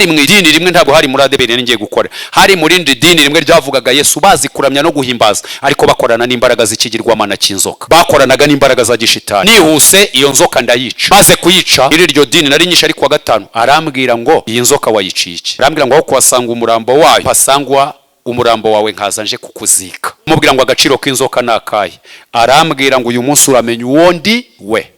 mu idini rimwe ntabwo hari muri adebere ngiye gukora, hari muri ndi dini rimwe ryavugaga Yesu bazi kuramya no guhimbaza, ariko bakorana n'imbaraga z'ikigirwamana cy'inzoka, bakoranaga n'imbaraga za gishitani. Nihuse iyo nzoka ndayica, maze kuyica iri ryo dini nari nyisha, ariko wa gatanu arambwira ngo iyi nzoka wayiciye iki? Arambwira ngo aho kuhasanga umurambo wayo hasangwa umurambo wawe nkaza nje kukuzika. Mubwira ngo agaciro k'inzoka nakaye, arambwira ngo uyu munsi uramenya uwondi we.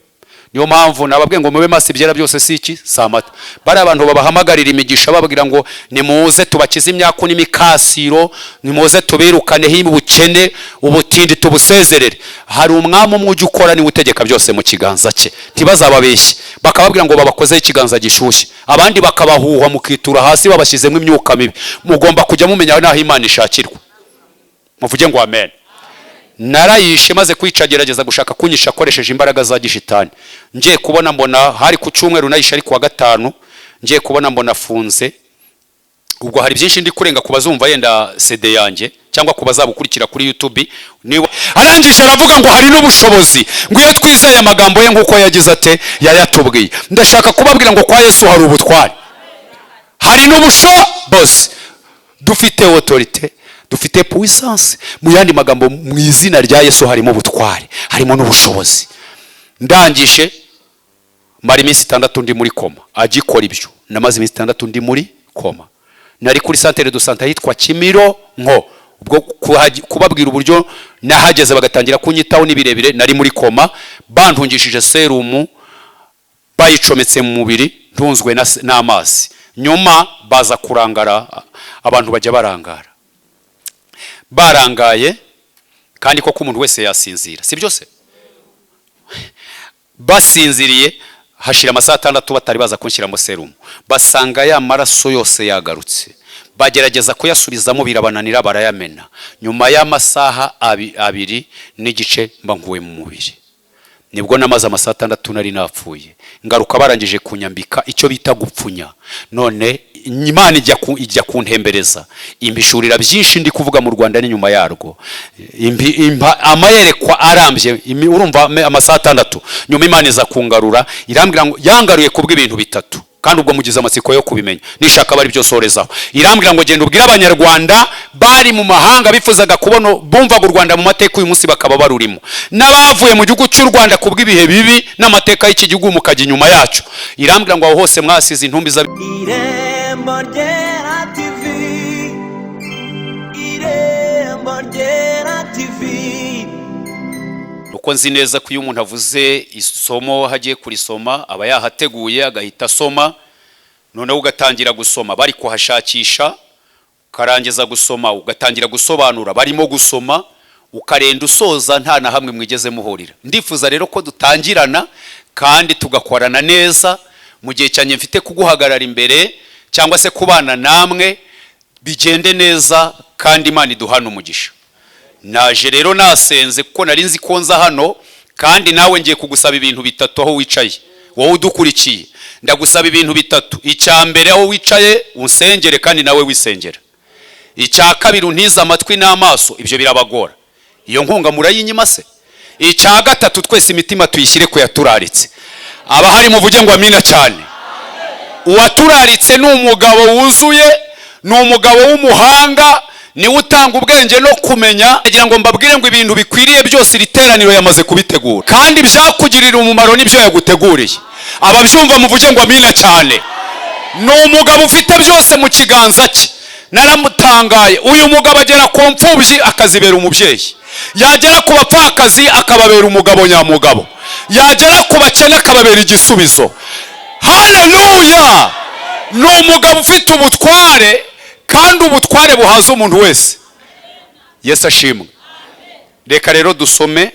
Niyo mpamvu nababwiye ngo mube maso ibyera byose si iki samata. Bari abantu babahamagarira imigisha bababwira ngo nimuze tubakize imyaka n'imikasiro, nimuze tubirukane ubukene ubutindi tubusezerere. Hari umwami umwe ujya ukora ni utegeka byose mu kiganza cye, ntibazababeshye bakababwira ngo babakoze ikiganza gishushye, abandi bakabahuha mukitura hasi babashyizemo imyuka mibi. Mugomba kujya mumenya naho Imana ishakirwa. Muvuge ngo amen. Narayishe maze kwica gerageza gushaka kunyisha akoresheje imbaraga za gishitani. Ngiye kubona mbona hari ku cyumweru nayisha, ariko wa gatanu ngiye kubona mbona afunze. Ubwo hari byinshi ndi kurenga kubazumva yenda CD yanjye cyangwa kubazabukurikira kuri YouTube. Niwe arangije aravuga ngo hari n'ubushobozi, ngo iyo twizeye amagambo ye nkuko yagize ate yayatubwiye. Ndashaka kubabwira ngo kwa Yesu hari ubutwari, hari n'ubushobozi, dufite autorité, dufite puissance. Mu yandi magambo mu izina rya Yesu harimo ubutwari, harimo n'ubushobozi. Ndangishe mari iminsi 6 ndi muri koma, agikora ibyo namaze iminsi 6 ndi muri koma. Nari kuri centre de santé yitwa Kimiro nko, ubwo kubabwira uburyo nahageze bagatangira kunyitaho nibirebire. Nari muri koma, bantungishije serumu bayicometse mu mubiri, ntunzwe n'amazi. Nyuma baza kurangara, abantu bajya barangara, barangaye kandi ko umuntu wese yasinzira, si byose basinziriye. Hashira amasaha 6 batari baza kunshyiramo serumu, basanga ya maraso yose yagarutse, bagerageza kuyasubizamo birabananira, barayamena. Nyuma y'amasaha 2 n'igice mba nkuwe mu mubiri. Nibwo namaze amasaha 6 nari napfuye. Ngaruka barangije kunyambika icyo bita gupfunya. None Imana ijya kuntembereza, imbishurira byinshi ndi kuvuga mu Rwanda n'inyuma yarwo. Amayerekwa arambye, urumva amasaha 6. Nyuma Imana iza kungarura, irambwira ngo yangaruye kubw'ibintu bitatu, kandi ubwo mugize amatsiko yo kubimenya. Nishaka bari byo sorezaho. Irambwira ngo genda ubwira abanyarwanda bari mu mahanga bifuzaga kubona bumvaga u Rwanda mu mateka uyu munsi bakaba barurimo, n'abavuye mu gihugu cy'u Rwanda kubw'ibihe bibi n'amateka y'iki gihugu mukajya inyuma yacu. Irambwira ngo aho hose mwasize intumbi za IREMBO RYERA TV, IREMBO RYERA TV. Uko nzi neza ko iyo umuntu avuze isomo hagiye kurisoma aba yahateguye agahita asoma, noneho ugatangira gusoma. Bari kuhashakisha ukarangiza gusoma, ugatangira gusobanura barimo gusoma, ukarenda usoza nta na hamwe mwigeze muhurira. Ndifuza rero ko dutangirana kandi tugakorana neza. Mu gihe cyanye mfite kuguhagarara imbere cyangwa se kubana namwe bigende neza, kandi Imana iduhana umugisha. Naje rero nasenze kuko nari nzi ko nza hano, kandi nawe ngiye kugusaba ibintu bitatu aho wicaye wowe udukurikiye. Ndagusaba ibintu bitatu. Icya mbere, aho wicaye unsengere kandi nawe wisengera. Icya kabiri, untiza amatwi n'amaso, ibyo birabagora, iyo nkunga murayinyima se. Icya gatatu, twese imitima tuyishyire ko yaturaritse. Abahari muvuge ngo amina cyane. Uwaturaritse ni umugabo wuzuye, ni umugabo w'umuhanga, ni utanga ubwenge no kumenya. Ngira ngo mbabwire ngo ibintu bikwiriye byose iriteraniro yamaze kubitegura, kandi byakugirira umumaro nibyo yaguteguriye. Ababyumva muvuge ngo amina cyane. Ni umugabo ufite byose mu kiganza cye. Naramutangaye. Uyu mugabo agera ku mfubyi akazibera umubyeyi, yagera ku bapfakazi akababera umugabo nyamugabo, yagera ku bakene akababera igisubizo. Haleluya! Ni umugabo ufite ubutware, kandi ubutware buhaza umuntu wese. Yesu ashimwe. Reka rero dusome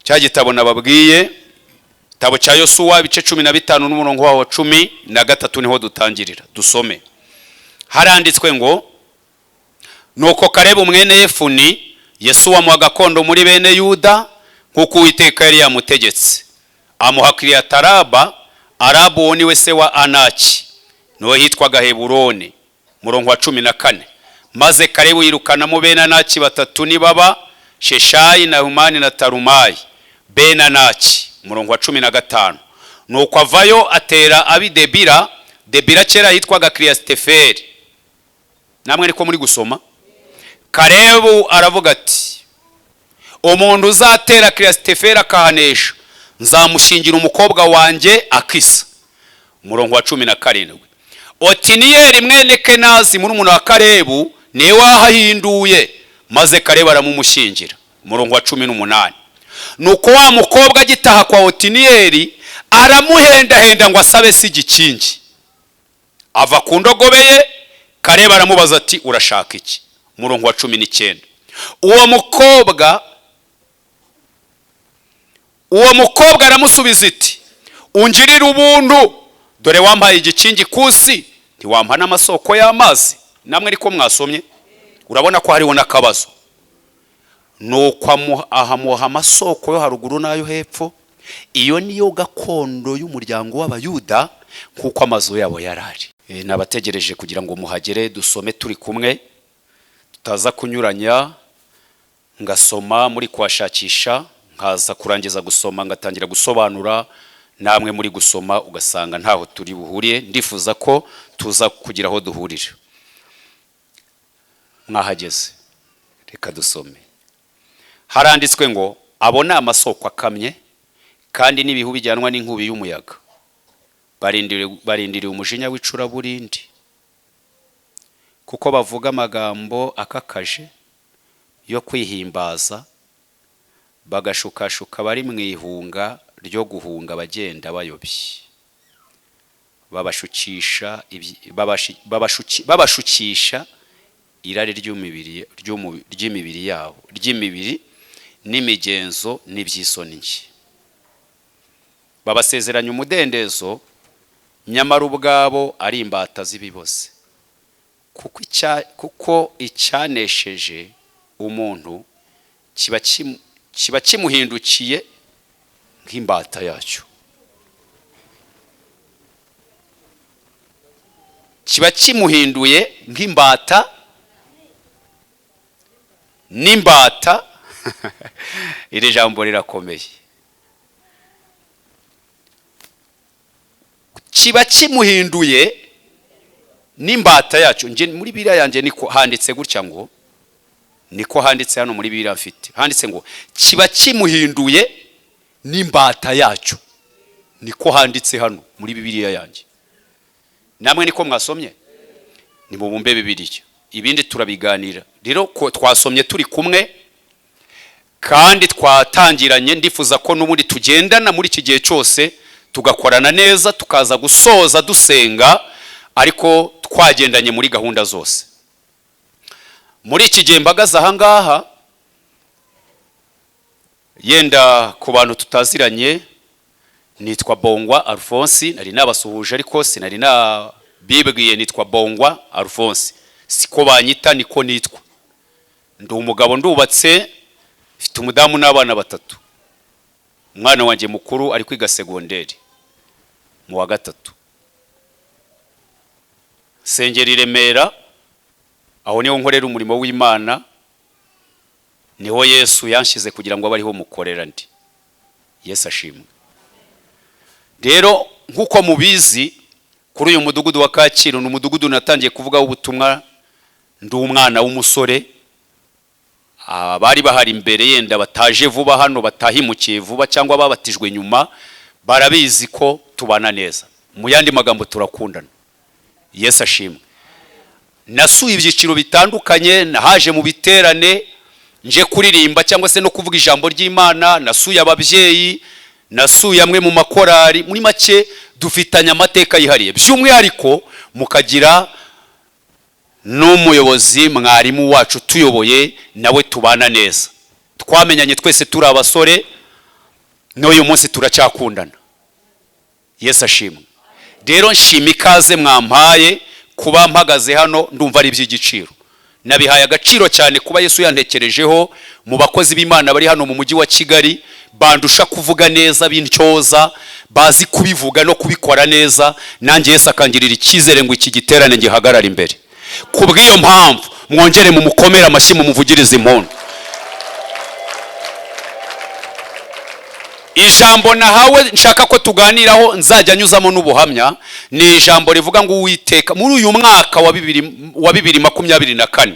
cya gitabo nababwiye, gitabo cya Yosuwa ibice 15 n'umurongo wa 13 niho dutangirira. Dusome. Haranditswe ngo, nuko Kalebu mwene Yefuni Yesuwa amuha gakondo muri bene Yuda kuko Uwiteka yari yamutegetse. Amuha Kiriyatarabu, Arabu ni we se wa Anaki, niwe hitwaga Heburoni. Murongo wa 14. Maze Kalebu yirukana mu bene Anaki 3 ni baba Sheshayi na Humani na Tarumayi bene Anaki. Murongo wa 15. Nuko avayo atera abidebira Debira kera yitwaga Kriyasiteferi. Namwe niko muri gusoma. Kalebu aravuga ati umuntu uzatera Kriyasiteferi akahanesha nzamushingira umukobwa wanjye Akisa. Umurongo wa 17. Otiniyeli mwene Kenazi murumuna wa Kalebu niwe wahahinduye maze Kalebu aramumushingira. Umurongo wa 18. Nuko wa mukobwa agitaha kwa Otiniyeli aramuhenda ngo asabe si igikingi. Ava ku ndogobe ye, Kalebu aramubaza ati urashaka iki? Umurongo wa 19. Uwo mukobwa aramusubiza iti ungirira ubuntu, dore wampaye igikingi kusi ntiwampa n'amasoko y'amazi. Namwe ariko mwasomye urabona ko hariho n'akabazo. Nuko ahamuha amasoko yo haruguru n'ayo hepfo. Iyo niyo gakondo y'umuryango w'Abayuda kuko amazu yabo yarari. Nabategereje kugira ngo muhagere dusome turi kumwe, tutaza kunyuranya, ngasoma muri kwashakisha, nkaza kurangiza gusoma ngatangira gusobanura, namwe muri gusoma ugasanga ntaho turi buhuriye. Ndifuza ko tuza kugira aho duhurira. Mwahageze, reka dusome. Haranditswe ngo abona amasoko akamye kandi n'ibihu bijyanwa n'inkubi y'umuyaga, barindiriye umujinya w'icuraburindi, kuko bavuga amagambo akakaje yo kwihimbaza, bagashukashuka bari mu ihunga ryo guhunga bagenda bayobye, babashukisha irari ry'imibiri yabo, ry'imibiri n'imigenzo n'ibyisoni nke. Babasezeranya umudendezo nyamara ubwabo ari imbata z'ibiboze, kuko icyanesheje umuntu kiba kimuhindukiye nk'imbata yacyo. Kiba kimuhinduye nk'imbata n'imbata. Iri jambo rirakomeye. Kiba kimuhinduye n'imbata yacyo. Nje muri Bibiliya yanjye niko handitse gutya ngo, niko handitse hano muri Bibiliya mfite. Handitse ngo kiba kimuhinduye n'imbata yacyo. Niko handitse hano muri Bibiliya yanjye. Namwe niko mwasomye? Ni mu bumbe Bibiliya. Ibindi turabiganira. Rero ko twasomye turi kumwe kandi twatangiranye, ndifuza ko n'ubundi tugendana muri iki gihe cyose, tugakorana neza, tukaza gusoza dusenga, ariko twagendanye muri gahunda zose. Muri iki gihe mbagaza ahangaha, yenda ku bantu tutaziranye, nitwa Bongwa Alphonse, nari nabasuhuje ariko sinari nabibwiye nitwa Bongwa Alphonse. Siko banyita niko nitwa. Ndi umugabo ndubatse, mfite umudamu n'abana 3. Umwana wanjye mukuru ari kwiga segonderi mu wa 3. Sengera Remera, aho niho nkorera umurimo w'Imana, niho Yesu yanshize kugira ngo abariho mukorera ndi. Yesu ashimwe. Rero nkuko mubizi, kuri uyu mudugudu wa Kacyiru n'umudugudu natangiye kuvugaho ubutumwa, ndi umwana w'umusore. Abari bahari imbere yenda bataje vuba hano, batahimukiye vuba cyangwa babatijwe nyuma, barabizi ko tubana neza. Mu yandi magambo turakundana. Yesu ashimwe. Nasuye ibyiciro bitandukanye, nahaje mu biterane, nje kuririmba cyangwa se no kuvuga ijambo ry'Imana, nasuye ababyeyi, nasuye amwe mu makorari. Muri make dufitanye amateka yihariye. By'umwihariko mukagira n'umuyobozi mwarimu wacu tuyoboye, nawe tubana neza. Twamenyanye twese turi abasore, n'uyu munsi turacyakundana. Yesu ashimwe. Rero nshima ikaze mwampaye kuba mpagaze hano, ndumva ari iby'igiciro. Nabihaye agaciro cyane kuba Yesu yantekerejeho mu bakozi b'Imana bari hano mu mujyi wa Kigali, bandusha kuvuga neza, b'intyoza, bazi kubivuga no kubikora neza. Nanjye Yesu akangirira icyizere ngo iki giterane gihagarara imbere. Kubw'iyo mpamvu mwongere mu mukomera amashyi mu muvugirize impundu. ijambo nahawe nshaka ko tuganiraho nzajya nyuzamo n'ubuhamya ni ijambo rivuga ngo Uwiteka muri uyu mwaka wa 2024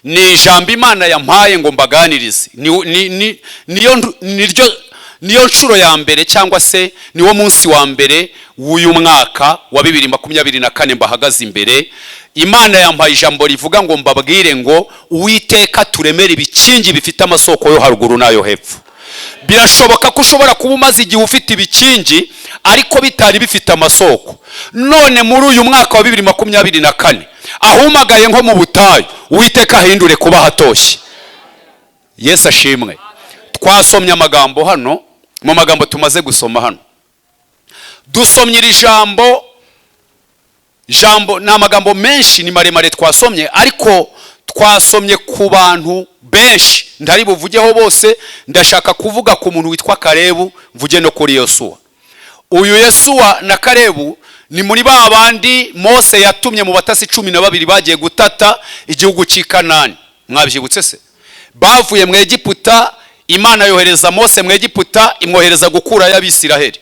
ni ijambo Imana yampaye ngo mbaganirize niyo nshuro ya mbere cyangwa se niwo munsi wa mbere w'uyu mwaka wa 2024 mbahagaze imbere. Imana yampaye ijambo rivuga ngo mbabwire ngo Uwiteka turemere ibikingi bifite amasoko yo haruguru nayo hepfo. Birashoboka ko ushobora kuba umaze igihe ufite ibikingi ariko bitari bifite amasoko. None muri uyu mwaka wa 2024 ahumagaye nko mu butayu, Uwiteka ahindure kuba hatoshye. Yesu ashimwe. Twasomye amagambo hano, mu magambo tumaze gusoma hano dusomye iri jambo na magambo menshi ni maremare twasomye, ariko twasomye ku bantu benshi ndari buvugeho bose. Ndashaka kuvuga ku muntu witwa Kalebu, mvuge no kuri Yosuwa. Uyu Yosuwa na Kalebu ni muri ba bandi Mose yatumye mu batasi 12 bagiye gutata igihugu cy'Ikanani. Mwabyibutse se? Bavuye mu Egiputa, Imana yohereza Mose mu Egiputa, imwohereza gukura y'Abisiraheli.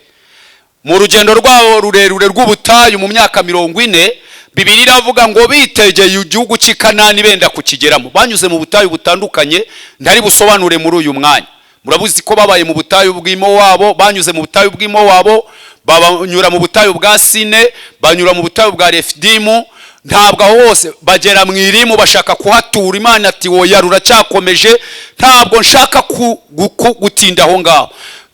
Mu rugendo rwabo rurerure rw'ubutayu mu myaka 40, Bibiliya iravuga ngo bitegeye igihugu cy'Ikanani benda kukigeramo. Banyuze mu butayu butandukanye ntari busobanure muri uyu mwanya. Murabuzi ko babaye mu butayu bw'imo wabo, banyuze mu butayu bw'imo wabo, banyura mu butayu bwa Sine, banyura mu butayu bwa Refidimu. Ntabwo hose bagera mu Irimu bashaka kuhatura. Imana ati oya ruracyakomeje, ntabwo nshaka gutinda aho ngaho.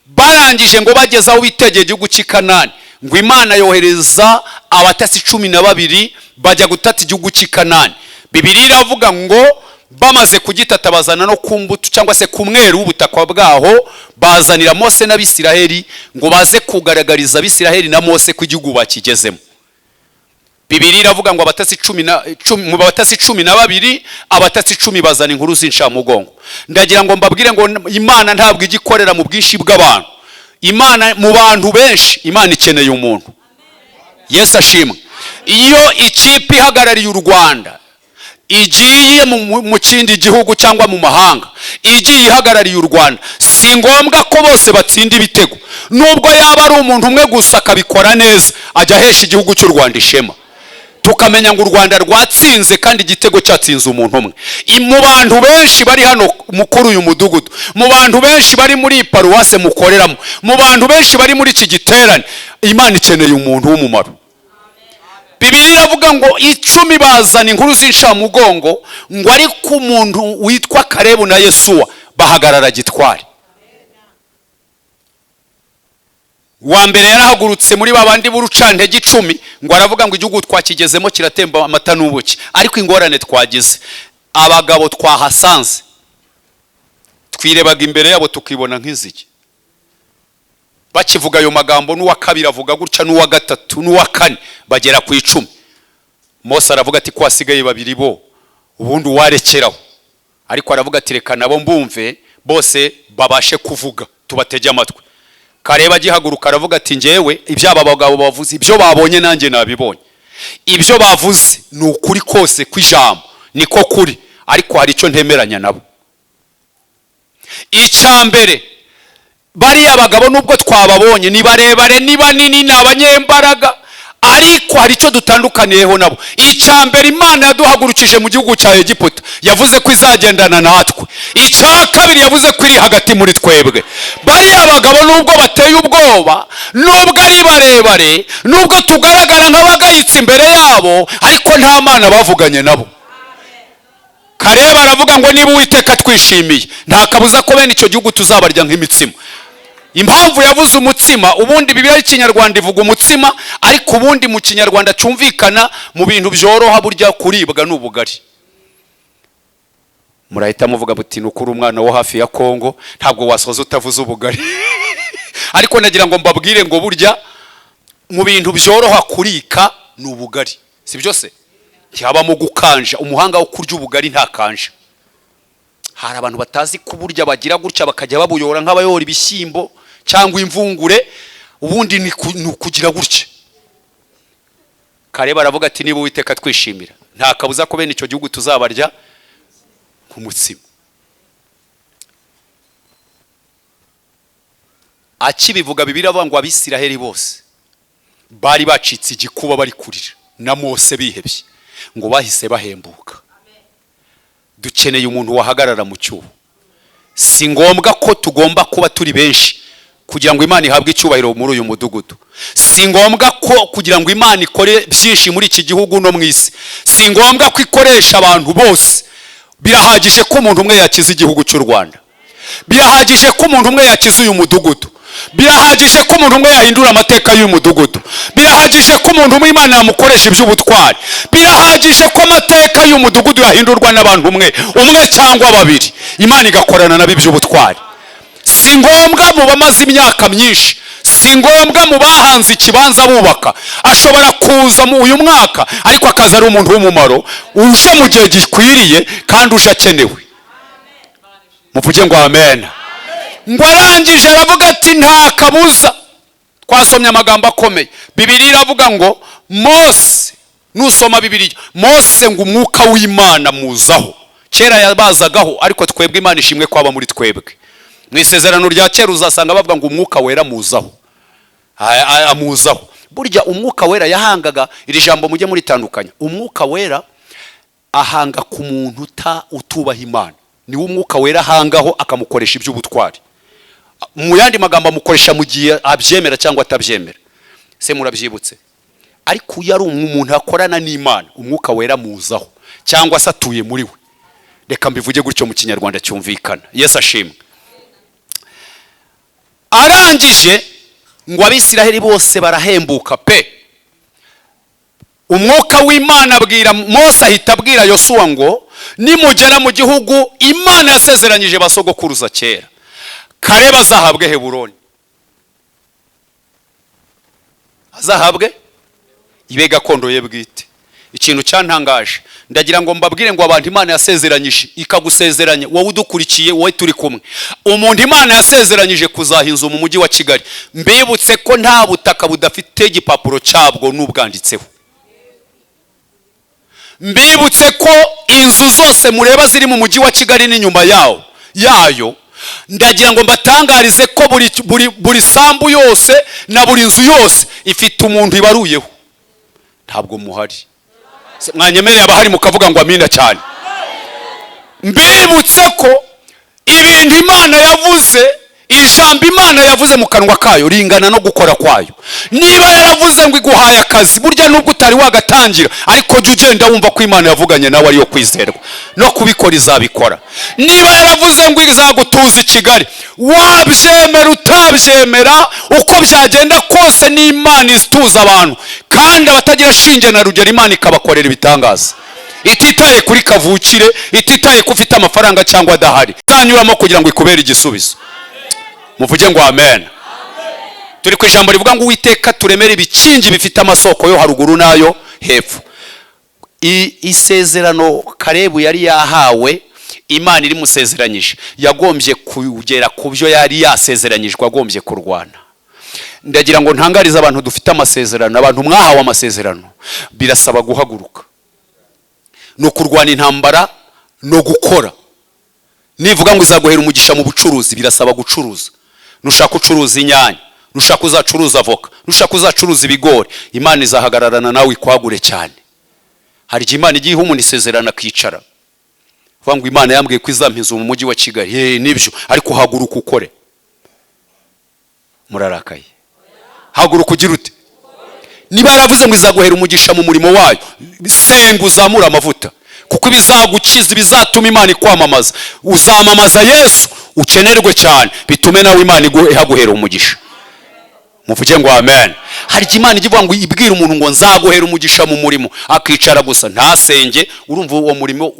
Barangije ngo bageze aho bitegeye igihugu cy'Ikanani, ngo Imana yohereza abatasi 12 bajya gutata igihugu cy'Ikanani. Bibiliya iravuga ngo bamaze kugitata bazana no kumbuto cyangwa se kumweru w'ubutaka bwaho, bazanira Mose n'Abisiraheli ngo baze kugaragariza Abisiraheli na Mose ko igihugu bakigezemo. Bibiliya iravuga ngo abatasi 12 abatasi 10 bazana inkuru z'inshamugongo. Ndagira ngo mbabwire ngo Imana ntabwo igikorera mu bwinshi bw'abantu. Imana mu bantu benshi, Imana ikeneye umuntu. Yesu ashimwe. Iyo ikipe ihagarariye u Rwanda igiye mu kindi gihugu cyangwa mu mahanga, igiye ihagarariye u Rwanda, si ngombwa ko bose batsinda ibitego. Nubwo yaba ari umuntu umwe gusa akabikora neza, ajya hesha igihugu cy'u Rwanda ishema. Tukamenya ngo u Rwanda rwatsinze kandi igitego cyatsinze umuntu umwe. Mu bantu benshi bari hano mukuru uyu mudugudu, mu bantu benshi bari muri paruwase mukoreramo, mu bantu benshi bari muri iki giterane, Imana ikeneye umuntu w'umumaro. Bibiliya iravuga ngo 10 bazana inkuru z'inshamugongo, ngo ariko umuntu witwa Kalebu na Yosuwa bahagarara gitwari. Wa mbere yarahagurutse muri babandi b'urucantege 10 ngo aravuga ngo igihugu twakigezemo kiratemba amata n'ubuki. Ariko ingorane twagize, abagabo twahasanze twirebaga imbere yabo tukibona nk'inzige. Bakivuga ayo magambo, n'uwa kabiri avuga gutya, n'uwa gatatu, n'uwa kane, bagera ku 10. Mose aravuga ati ko hasigaye 2 bo ubundi warekeraho. Ariko aravuga ati reka nabo mbumve bose babashe kuvuga tubatege amatwi. Kareba gihaguruka aravuga ati njewe ibyaba abagabo bavuze ibyo babonye nanjye nabibonye. Ibyo bavuze ni ukuri kose kwijambo, niko kuri, ariko hari icyo ntemeranya nabo. Icyambere, bari abagabo nubwo twababonye ni barebare, ni banini, ni abanyembaraga, ariko hari icyo dutandukaniyeho nabo. Icyambere, Imana yaduhagurukije mu gihugu cya Egiputa yavuze ko izagendana natwe. Icyakabiri, yavuze ko iri hagati muri twebwe. Bari abagabo nubwo bateye ubwoba, nubwo ari barebare, nubwo tugaragara nk'abagayitse imbere yabo, ariko nta Mana bavuganye nabo. Kalebu aravuga ngo niba Uwiteka twishimiye, nta kabuza ko bene icyo gihugu tuzabarya nk'imitsima. Impamvu yavuze umutsima, ubundi Bibiliya y'Ikinyarwanda ivuga umutsima, ariko ubundi mu Kinyarwanda cyumvikana mu bintu byoroha burya kuribwa n'ubugari. Murahita muvuga buti nukuri umwana wo hafi ya Kongo ntabwo wasoza utavuze ubugari. Ariko nagira ngo mbabwire ngo burya mu bintu byoroha kurika n'ubugari. Si byose? Cyabamo gukanja, umuhanga wo kurya ubugari nta kanja. Hari abantu batazi kuburya bagira gutya bakajya babuyora nk'abayora ibishyimbo cyangwa imvungure, ubundi ni kugira gutya. Kalebu aravuga ati niba Uwiteka twishimira, nta kabuza ko bene icyo gihugu tuzabarya nk'umutsima. akibivuga Bibiliya avuga ngo Abisiraheli bose bari bacitse igikuba bari kurira na Mose bihebye ngo bahise bahembuka. Dukeneye umuntu wahagarara mu cyuho. Si ngombwa ko tugomba kuba turi benshi kugira ngo Imana ihabwe icyubahiro muri uyu mudugudu. Si ngombwa ko kugira ngo Imana ikore byinshi muri iki gihugu no mu isi. Si ngombwa ko ikoresha abantu bose. Birahagije ko umuntu umwe yakiza igihugu cy'u Rwanda. Birahagije ko umuntu umwe yakiza uyu mudugudu. Birahagije ko umuntu umwe yahindura amateka y'uyu mudugudu. Birahagije ko umuntu umwe Imana yamukoresha iby'ubutwari. Birahagije ko amateka y'uyu mudugudu yahindurwa n'abantu umwe cyangwa babiri, Imana igakorana nabo iby'ubutwari. Si ngombwa mu bamaze imyaka myinshi, si ngombwa mu bahanze ikibanza bubaka. Ashobora kuza mu uyu mwaka ariko akaza ari umuntu w'umumaro uje mu gihe gikwiriye kandi uje akenewe. Muvuge ngo amen. Ngo arangije aravuga ati nta kabuza. Twasomye amagambo akomeye. Bibiliya iravuga ngo Mose, nusoma Bibiliya, Mose ngo umwuka w'Imana muzaho. Kera yabazagaho ariko twebwe Imana ishimwe kwaba muri twebwe. Mu isezerano rya kera uzasanga bavuga ngo umwuka wera muzaho. Amuzaho. Burya umwuka wera yahangaga, iri jambo mujye muri tandukanya. Umwuka wera ahanga ku muntu utubaha Imana. Ni umwuka wera hangaho akamukoresha iby'ubutwari. Mu yandi magambo amukoresha mu gihe abyemera cyangwa atabyemera. Se murabyibutse. Ariko yari umuntu akorana n'Imana, umwuka wera muzaho cyangwa se atuye muri we. Reka mbivuge gutyo mu Kinyarwanda cyumvikana. Yesu ashimwe. Arangije ngo Abisiraheli bose barahembuka pe. Umwuka w'Imana abwira Mose, ahita abwira Yosuwa ngo nimugera mu gihugu Imana yasezeranyije basogokuruza kera, Kaleba azahabwe Heburoni. Azahabwe ibe gakondo ye bwite. Ikintu cyantangaje, ndagira ngo mbabwire ngo abantu Imana yasezeranyije ikagusezeranya wowe udukurikiye, wowe turi kumwe. Umuntu Imana yasezeranyije kuzahinza mu mujyi wa Kigali, mbibutse ko nta butaka budafite igipapuro cyabwo n'ubwanditseho. Mbibutse ko inzu zose mureba ziri mu mujyi wa Kigali n'inyuma yayo, ndagira ngo mbatangarize ko buri sambu yose na buri nzu yose ifite umuntu ibaruyeho. Ntabwo muhari. Mwanyemereye abahari mukavuga ngo amina cyane. Mbibutse ko ibintu Imana yavuze, ijambo Imana yavuze mu kanwa kayo ringana no gukora kwayo. Niba yaravuze ngo iguhaye akazi, burya nubwo utari wagatangira ariko jya ugenda wumva ko Imana yavuganye nawe ariyo kwizerwa, no kubikora izabikora. Niba yaravuze ngo izagutuza i Kigali, wabyemera utabyemera, uko byagenda kose ni Imana ituza abantu, kandi abatagira shinge na rugero Imana ikabakorera ibitangaza. Ititaye kuri kavukire, ititaye ko ufite amafaranga cyangwa adahari, zanyuramo kugira ngo ikubere igisubizo. Muvuge ngo amen. Turi ku ijambo rivuga ngo Uwiteka turemere ibikingi bifite amasoko yo haruguru nayo hepfo. Isezerano Kalebu yari yahawe, Imana iri musezeranyije, yagombye kugera ku byo yari yasezeranyijwe, agombye kurwana. Ndagira ngo ntangarize abantu dufite amasezerano, abantu mwahawe amasezerano, birasaba guhaguruka no kurwana intambara no gukora. Nivuga ngo izaguhera umugisha mu bucuruzi, birasaba gucuruza. Nushaka ucuruza inyanya, nushaka uzacuruza avoka, nushaka uzacuruza ibigori, Imana izahagararana nawe ikwagure cyane. Hari igihe Imana igiye umuntu isezerano akicara, vuga ngo Imana yambwiye ko izampiza mu mujyi wa Kigali. Nibyo, ariko haguruka ukore. Murarakaye. Haguruka ugira ute? Niba yaravuze ngo izaguhera umugisha mu murimo wayo, senga uzamura amavuta, kuko ibizagukiza, bizatuma Imana ikwamamaza. Uzamamaza Yesu ukenerwe cyane, bitume nawe Imana ihaguhera umugisha. Muvuge ngo amen. Hari Imana ivuga ngo ibwira umuntu ngo nzaguhera umugisha mu murimo, akicara gusa ntasenge, urumva uwo murimo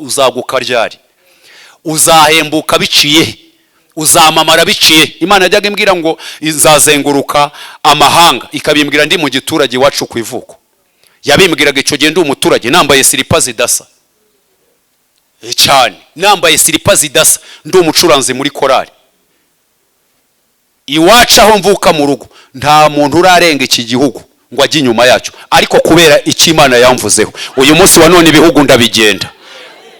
uzaguka ryari? Uzahembuka biciye, uzamamara biciye. Imana yajyaga imbwira ngo izazenguruka amahanga, ikabimbwira ndi mu giturage iwacu ku ivuko. Yabimbwiraga icyo gihe ndi umuturage nambaye silipa zidasa cyane, nambaye silipa zidasa, ndi umucuranzi muri korali. Iwacu aho mvuka mu rugo nta muntu urarenga iki gihugu ngo ajye inyuma yacu, ariko kubera icyo Imana yamvuzeho, uyu munsi wa none ibihugu ndabigenda.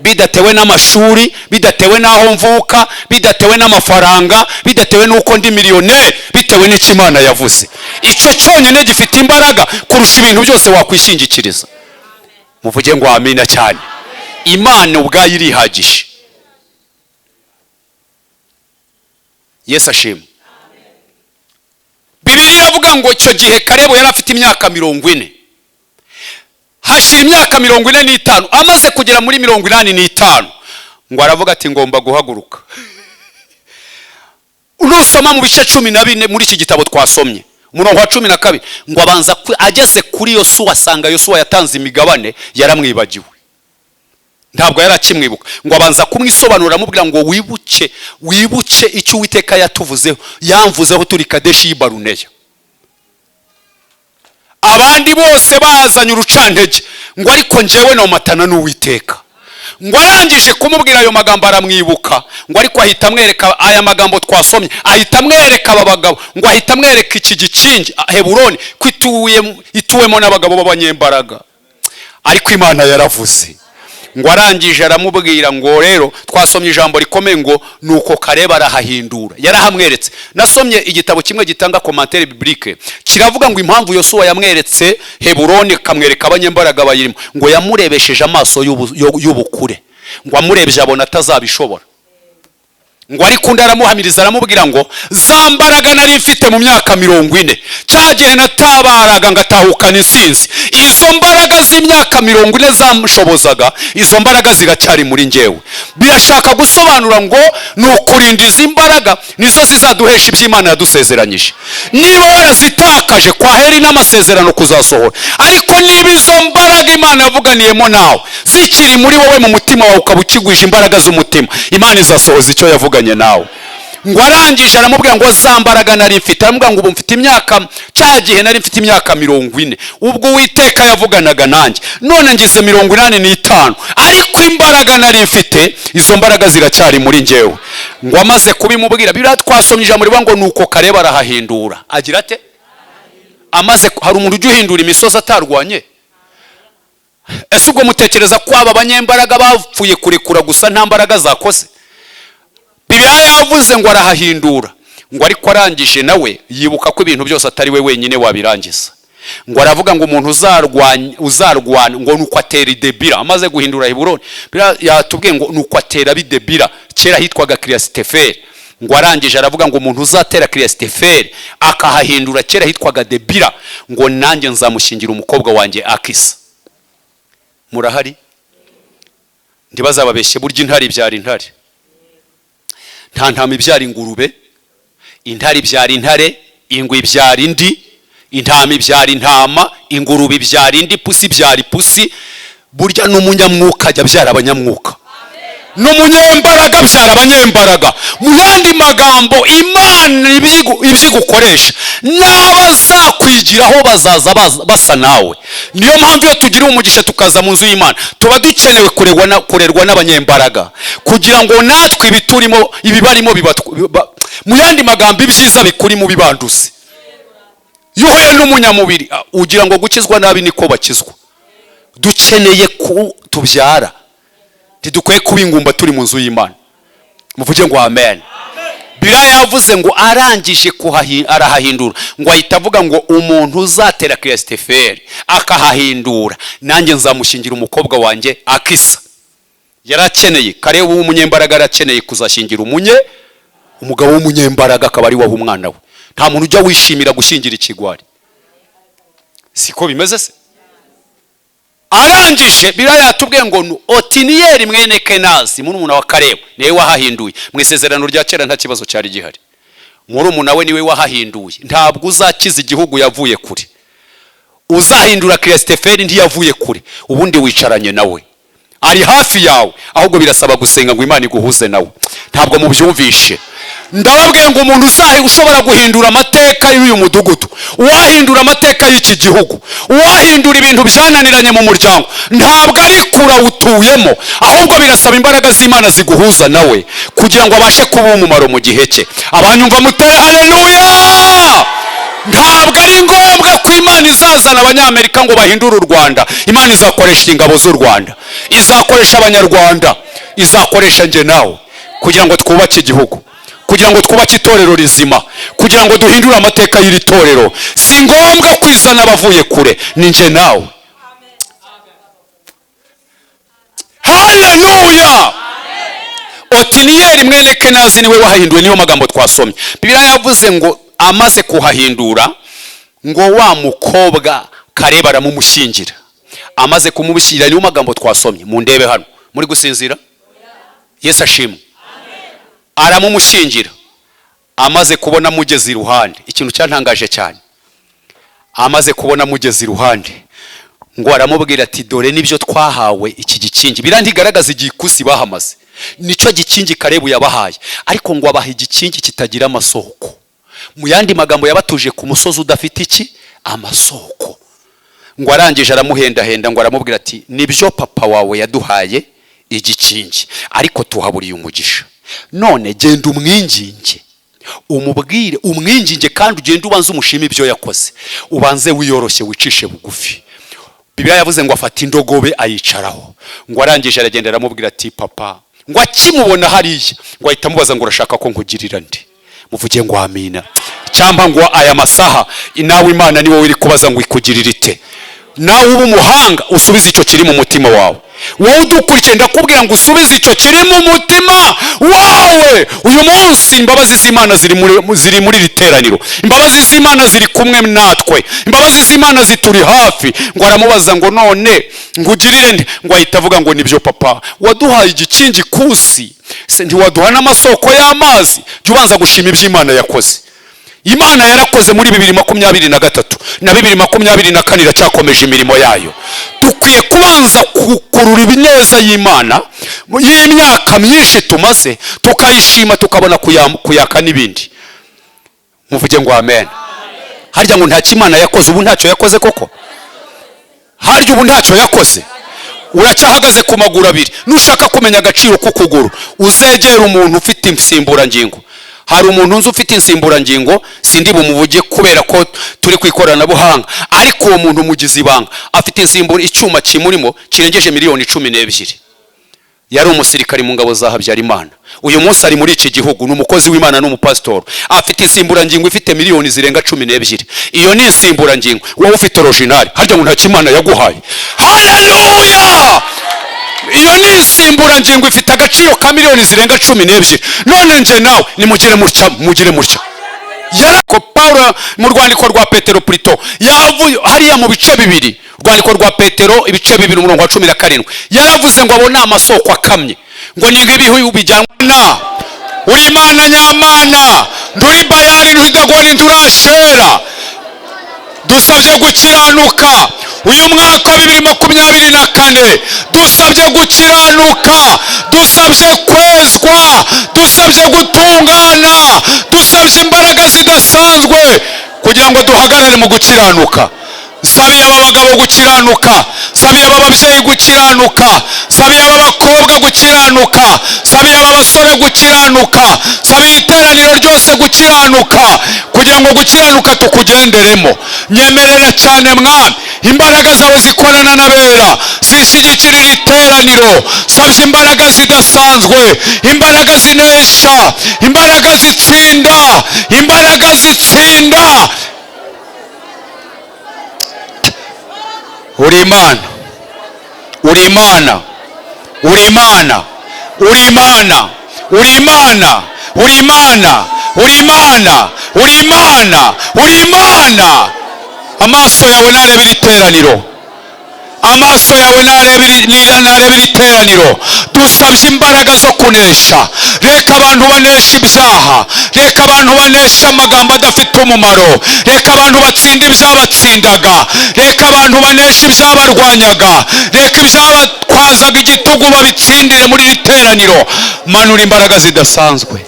bidatewe n'amashuri, bidatewe n'aho mvuka, bidatewe n'amafaranga, bidatewe n'uko ndi miliyoneri, bitewe n'icyo Imana yavuze. Icyo cyonyine gifite imbaraga kurusha ibintu byose wakwishingikiriza. Muvuge ngo amina cyane. Imana ubwayo irihagije. Yesu ashimwe. Bibiliya iravuga ngo icyo gihe Kalebu yari afite imyaka 40. Hashira imyaka 45, amaze kugera muri 85 ngo aravuga ati ngomba guhaguruka. Unusoma mu bice 14 muri iki gitabo twasomye, umurongo wa 12 ngo abanza ageze kuri Yosuwa, asanga Yosuwa yatanze imigabane yaramwibagiwe, ntabwo yarakimwibuka. Ngo abanza kumwisobanura amubwira ngo wibuke icyo Uwiteka yatuvuzeho, yamvuzeho turi Kadeshi y'Ibaruneya. Abandi bose bazanye urucantege ngo ariko njyewe nomatana n'Uwiteka. Ngo arangije kumubwira ayo magambo aramwibuka, ngo ariko ahita amwereka aya magambo twasomye, ahita amwereka abagabo, ngo ahita amwereka iki gikingi Heburoni ituwemo n'abagabo b'abanyembaraga. Ariko Imana yaravuze. Ngo arangije aramubwira ngo rero twasomye ijambo rikomeye ngo nuko Kalebu arahahindura, yarahamweretse. Nasomye igitabo kimwe gitanga commentaire biblique, kiravuga ngo impamvu Yosuwa yamweretse Heburoni kamwereka abanyembaraga bayirimo, ngo yamurebesheje amaso y'ubukure, ngo amurebye abona atazabishobora. Ngo ariko ndaramuhamiriza aramubwira ngo zambaraga nari mfite mu myaka 40, cyagihe natabaraga ngatahukana insinzi, izo mbaraga z'imyaka 40 zamushobozaga, izo mbaraga ziracyari muri njyewe. Birashaka gusobanura ngo nukurinda izi mbaraga nizo zizaduhesha iby'Imana yadusezeranyije. Niba warazitakaje kwa heri n'amasezerano kuzasohora, ariko niba izo mbaraga Imana yavuganiyemo nawe zikiri muri wowe mu mutima wawe ukabukigwije imbaraga z'umutima, Imana izasohoza icyo yavuga nawe. Ngo arangije aramubwira ngo zambaraga nari mfite, aramubwira ngo ubu mfite imyaka, cyagihe nari mfite imyaka 40 ubwo Uwiteka yavuganaga nanjye, none ngize 85, ariko imbaraga nari mfite izo mbaraga ziracyari muri njyewe. Ngo amaze kubimubwira, biratwasomye ijambo rivuga ngo nuko Kalebu arahahindura. Agira ate? Amaze, hari umuntu ujya uhindura imisozi atarwanye? Ese ubwo mutekereza ko aba banyembaraga bapfuye kurekura gusa nta mbaraga zakoze? Bibiliya yavuze ngo arahahindura. Ngo ariko arangije nawe yibuka ko ibintu byose atari we wenyine wabirangiza. Ngo aravuga ngo umuntu uzarwana ngo nuko atera Debira. Amaze guhindura Heburoni, yatubwiye ngo nuko atera bidebira, kera hitwaga Kiriyasiteferi. Ngo arangije aravuga ngo umuntu uzatera Kiriyasiteferi akahahindura kera hitwaga Debira, ngo nanjye nzamushingira umukobwa wanjye Akisa. Murahari? Ndibazababeshye burya intare ibyara intare. Nta ntama ibyara ingurube, intare ibyara intare, ingwe ibyara indi, intama ibyara intama, ingurube ibyara indi, pusi ibyara ipusi. Burya n'umunyamwuka ajya abyara abanyamwuka, n'umunyembaraga abyara abanyembaraga. Mu yandi magambo Imana ibyigukoresha n'abazakwigiraho bazaza basa nawe. Niyo mpamvu iyo tugira umugisha tukaza mu nzu y'Imana, tuba dukenewe kurerwa n'abanyembaraga, kugira ngo natwe ibiturimo ibibarimo mu yandi magambo ibyiza bikurimo bibanduze. Yohe n'umunyamubiri ugira ngo gukizwa nabi niko bakizwa. Dukeneye ku tubyara, tidukwiye kubingumba turi mu nzu y'Imana. Muvuge ngo amen. Bibiliya yavuze ngo arangije arahahindura, ngo ahita avuga ngo umuntu uzatera Kiriyasiteferi akahahindura nanjye nzamushingira umukobwa wanjye Akisa. Yarakeneye Kalebu w'umunyembaraga, yarakeneye kuzashingira umugabo w'umunyembaraga akaba ari waho umwana we. Nta muntu ujya wishimira gushingira ikigwari, siko bimeze se? Arangije Bibiliya yatubwiye ngo Otiniyeli mwene Kenazi murumuna wa Kalebu niwe wahahinduye. Mu isezerano rya kera nta kibazo cyari gihari, murumuna we niwe wahahinduye. Ntabwo uzakiza igihugu yavuye kure, uzahindura Kiriyasiteferi ntiyavuye kure, ubundi wicaranye nawe ari hafi yawe, ahubwo birasaba gusenga ngo Imana iguhuze nawe. Ntabwo mubyumvishe. Ndababwiye ngo umuntu ushobora guhindura amateka y'uyu mudugudu, uwahindura amateka y'iki gihugu, uwahindura ibintu byananiranye mu muryango, ntabwo ari kura utuyemo, ahubwo birasaba imbaraga z'Imana ziguhuza nawe kugira ngo abashe kuba umumaro mu gihe cye. Abanyumva mutere haleluya. ntabwo ari ngombwa ko Imana izazana abanyamerika ngo bahindure u Rwanda. Imana izakoresha ingabo z'u Rwanda, izakoresha abanyarwanda, izakoresha nje nawe kugira ngo twubake igihugu, kugira ngo twubake itorero rizima, kugira ngo duhindure amateka y'iri torero. Si ngombwa kwizana abavuye kure, ni nje nawe. Haleluya. Otiniyeli mwene Kenazi niwe wahahinduwe, niyo magambo twasomye. Bibiliya yavuze ngo amaze kuhahindura, ngo wa mukobwa Kareba aramumushyingira. Amaze kumumushyingira, niyo magambo twasomye. Mundebe hano, muri gusinzira? Yesu ashimwe. Aramumushyingira. Amaze kubona mugeze iruhande, ikintu cyantangaje cyane, amaze kubona mugeze iruhande, ngo aramubwira ati dore nibyo twahawe iki gikingi. Birandigaragaza igikusi bahamaze, nico gikingi Karebu yabahaye, ariko ngo abaha igikingi kitagira amasoko. Mu yandi magambo yabatuje ku musozi udafite iki amasoko. Ngo arangije aramuhendahenda, ngo aramubwira ati nibyo papa wawe yaduhaye igikingi, ariko tuhaburiye umugisha. None genda umwinginge, umubwire, umwinginge kandi ugende ubanze umushime ibyo yakoze, ubanze wiyoroshye wicishe bugufi. Bibiliya yavuze ngo afata indogobe ayicaraho. Ngo arangije aragenda aramubwira ati papa, ngo akimubona hariya, ngo ahita amubaza ngo urashaka ko nkugirira ndi? Muvuge ngo amina. Cyamba ngo aya masaha nawe Imana ni wowe iri kubaza ngo ikugirira ite. Nawe uba umuhanga usubize icyo kiri mu mutima wawe. Wowe udukurikiye ndakubwira ngo usubize icyo kiri mu mutima wawe. Uyu munsi imbabazi z'Imana ziri muri riteraniro, imbabazi z'Imana ziri kumwe natwe, imbabazi z'Imana zituri hafi. Ngo aramubaza ngo none ngugirire nde? Ngo ahita avuga ngo nibyo papa, waduhaye igikingi kusi, se ntiwaduha n'amasoko y'amazi? Jya ubanza gushima ibyo Imana yakoze. Imana yarakoze muri 2023 na 2024 iracyakomeje imirimo yayo. Dukwiye kubanza kukurura ibineza y'Imana y'imyaka myinshi tumaze, tukayishima tukabona kuyaka n'ibindi. Muvuge ngo amen. Harya ngo nta kimana yakoze, ubu ntacyo yakoze koko? Harya ubu ntacyo yakoze? Uracyahagaze ku maguru abiri. Nushaka kumenya agaciro k'ukuguru, uzegera umuntu ufite insimburangingo. Hari umuntu unzi ufite insimburangingo, sindi bumuvuge kubera ko turi kwikorana buhanga, ariko uwo muntu mugize ibanga afite insimbura, icyuma kimurimo kirengeje miliyoni 12. Yari umusirikari mu ngabo za Habyarimana. Uyu munsi ari muri iki gihugu, n'umukozi w'Imana n'umupastor. Afite insimburangingo ifite miliyoni zirenga 12. Iyo ni insimburangingo, wowe ufite original. Harya ngo nta kimana yaguhaye? Haleluya. Iyo ni insimburangingo ifite agaciro ka miliyoni zirenga 12. None nje nawe nimugire mutya. Yarako Paulo mu rwandiko rwa Petero Prito yavuye hariya mu bice bibiri, rwandiko rwa Petero ibice 2 umurongo wa 17, yaravuze ngo abona amasoko akamye, ngo ni ibihu bijyanwa na uri Imana nyamana, nduri bayari ntidagwani nturashera. Dusabye gukiranuka uyu mwaka 2024, dusabye gukiranuka, dusabye kwezwa, dusabye gutungana, dusabye imbaraga zidasanzwe kugira ngo duhagarare mu gukiranuka. Sabiye aba bagabo gukiranuka, sabiye aba babyeyi gukiranuka, sabiye aba bakobwa gukiranuka, sabiye aba basore gukiranuka, sabiye iteraniro ryose gukiranuka, kugira ngo gukiranuka tukugenderemo. Nyemerera cyane Mwami, imbaraga zawe zikorana n'abera zishyigikirira iteraniro. Sabye imbaraga zidasanzwe, imbaraga zinesha, imbaraga zitsinda, imbaraga zitsinda. Uri Imana, uri Imana, uri Imana, uri Imana, uri Imana, uri Imana, uri Imana, uri Imana, uri Imana. Amaso yawe narebera iteraniro, amaso yawe narebera iteraniro. Dusabye imbaraga zo kunesha. Reka abantu banesha ibyaha, reka abantu banesha amagambo adafite umumaro, reka abantu batsinda ibyabatsindaga, reka abantu banesha ibyabarwanyaga, reka ibyabatwazaga igitugu babitsindire muri iteraniro. Manura imbaraga zidasanzwe.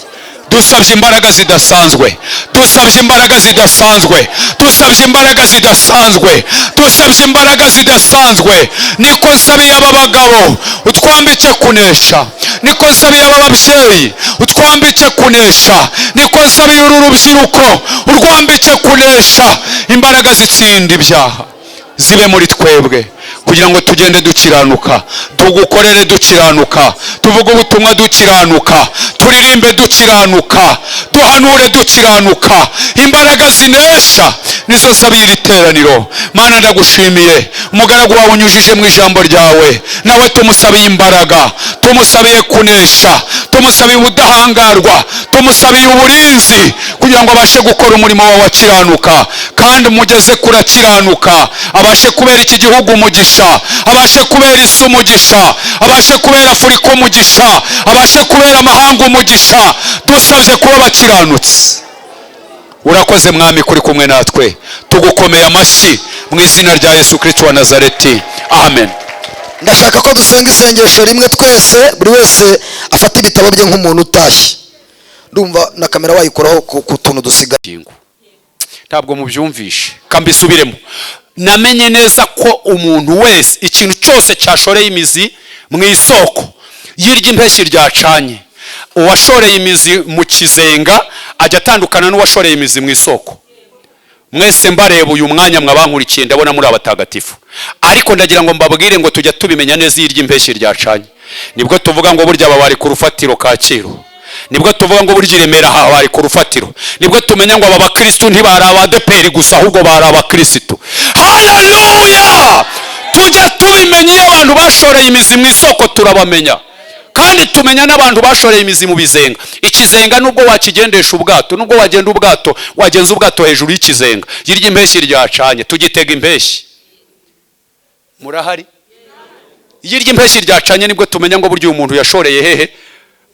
Dusabye imbaraga zidasanzwe, dusabye imbaraga zidasanzwe, dusabye imbaraga zidasanzwe, dusabye imbaraga zidasanzwe. Niko nsabiye aba bagabo utwambike kunesha, niko nsabiye aba babyeyi utwambike kunesha, niko nsabiye uru rubyiruko urwambike kunesha, imbaraga zitsinda ibyaha zibe muri twebwe, kugira ngo tugende dukiranuka, tugukorere dukiranuka, tuvuge ubutumwa dukiranuka, turirimbe dukiranuka, duhanure dukiranuka. Imbaraga zinesha nizo nsabira iteraniro. Mana ndagushimiye, umugaragu wawe unyujije mu ijambo ryawe, nawe tumusabiye imbaraga, tumusabiye kunesha, tumusabiye ubudahangarwa, tumusabiye uburinzi, kugira ngo abashe gukora umurimo wawe wakiranuka, kandi umugeze kurakiranuka, abashe kubera iki gihugu umugisha, abashe kubera isi umugisha, abashe kubera Afurika umugisha, abashe kubera amahanga umugisha. Dusabye kuba bakiranutse. Urakoze mwami kuri kumwe natwe, tugukomeye amashyi mu izina rya Yesu Kristo wa Nazareti, amen. Ndashaka ko dusenga isengesho rimwe twese, buri wese afata ibitabo bye nk'umuntu utashye. Ndumva na kamera wayikoraho ku tuntu dusigaye. Ntabwo mubyumvishe, kambisubiremo. Namenye neza ko umuntu wese ikintu cyose cyashoreye imizi mu isoko y'irya impeshyi ryacanye, uwashoreye imizi mu kizenga ajya atandukana n'uwashoreye imizi mu isoko. Mwese mbareba uyu mwanya mwabankurikiye, ndabona muri abatagatifu, ariko ndagira ngo mbabwire ngo tujya tubimenya neza y'irya impeshyi ryacanye. Nibwo tuvuga ngo burya bari ku rufatiro Kacyiru, nibwo tuvuga ngo burya Remera bari ku rufatiro, nibwo tumenya ngo aba bakristo ntibari abadeperi gusa, ahubwo bari abakristo. Haleluya! Tujya tubimenya iyo abantu bashoreye imizi mu isoko turabamenya, kandi tumenya n'abantu bashoreye imizi mu bizenga. Ikizenga nubwo wakigendesha ubwato, nubwo wagenda ubwato, wagenza ubwato hejuru y'ikizenga, y'irya impeshyi ryacanye tugitega impeshyi. Murahari? Y'irya impeshyi ryacanye nibwo tumenya ngo burya umuntu yashoreye hehe?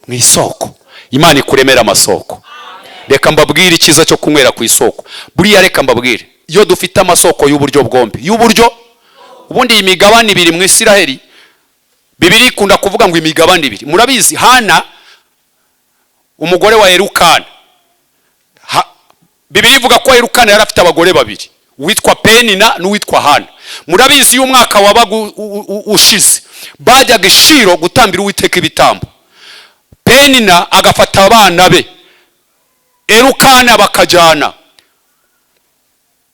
Mu isoko. Imana ikuremera amasoko. Reka mbabwire ikiza cyo kunywera ku isoko. Buriya reka mbabwire, iyo dufite amasoko y'uburyo bwombi, y'uburyo ubundi imigabane ibiri mu Isiraheli, Bibiri ikunda kuvuga ngo imigabane ibiri. Murabizi Hana umugore wa Elukana, Bibiri ivuga ko Elukana yari afite abagore babiri, uwitwa Penina n'uwitwa Hana. Murabizi iyo umwaka wabaga ushize bajyaga i Shilo gutambira Uwiteka ibitambo. Penina agafata abana be, Elukana bakajyana,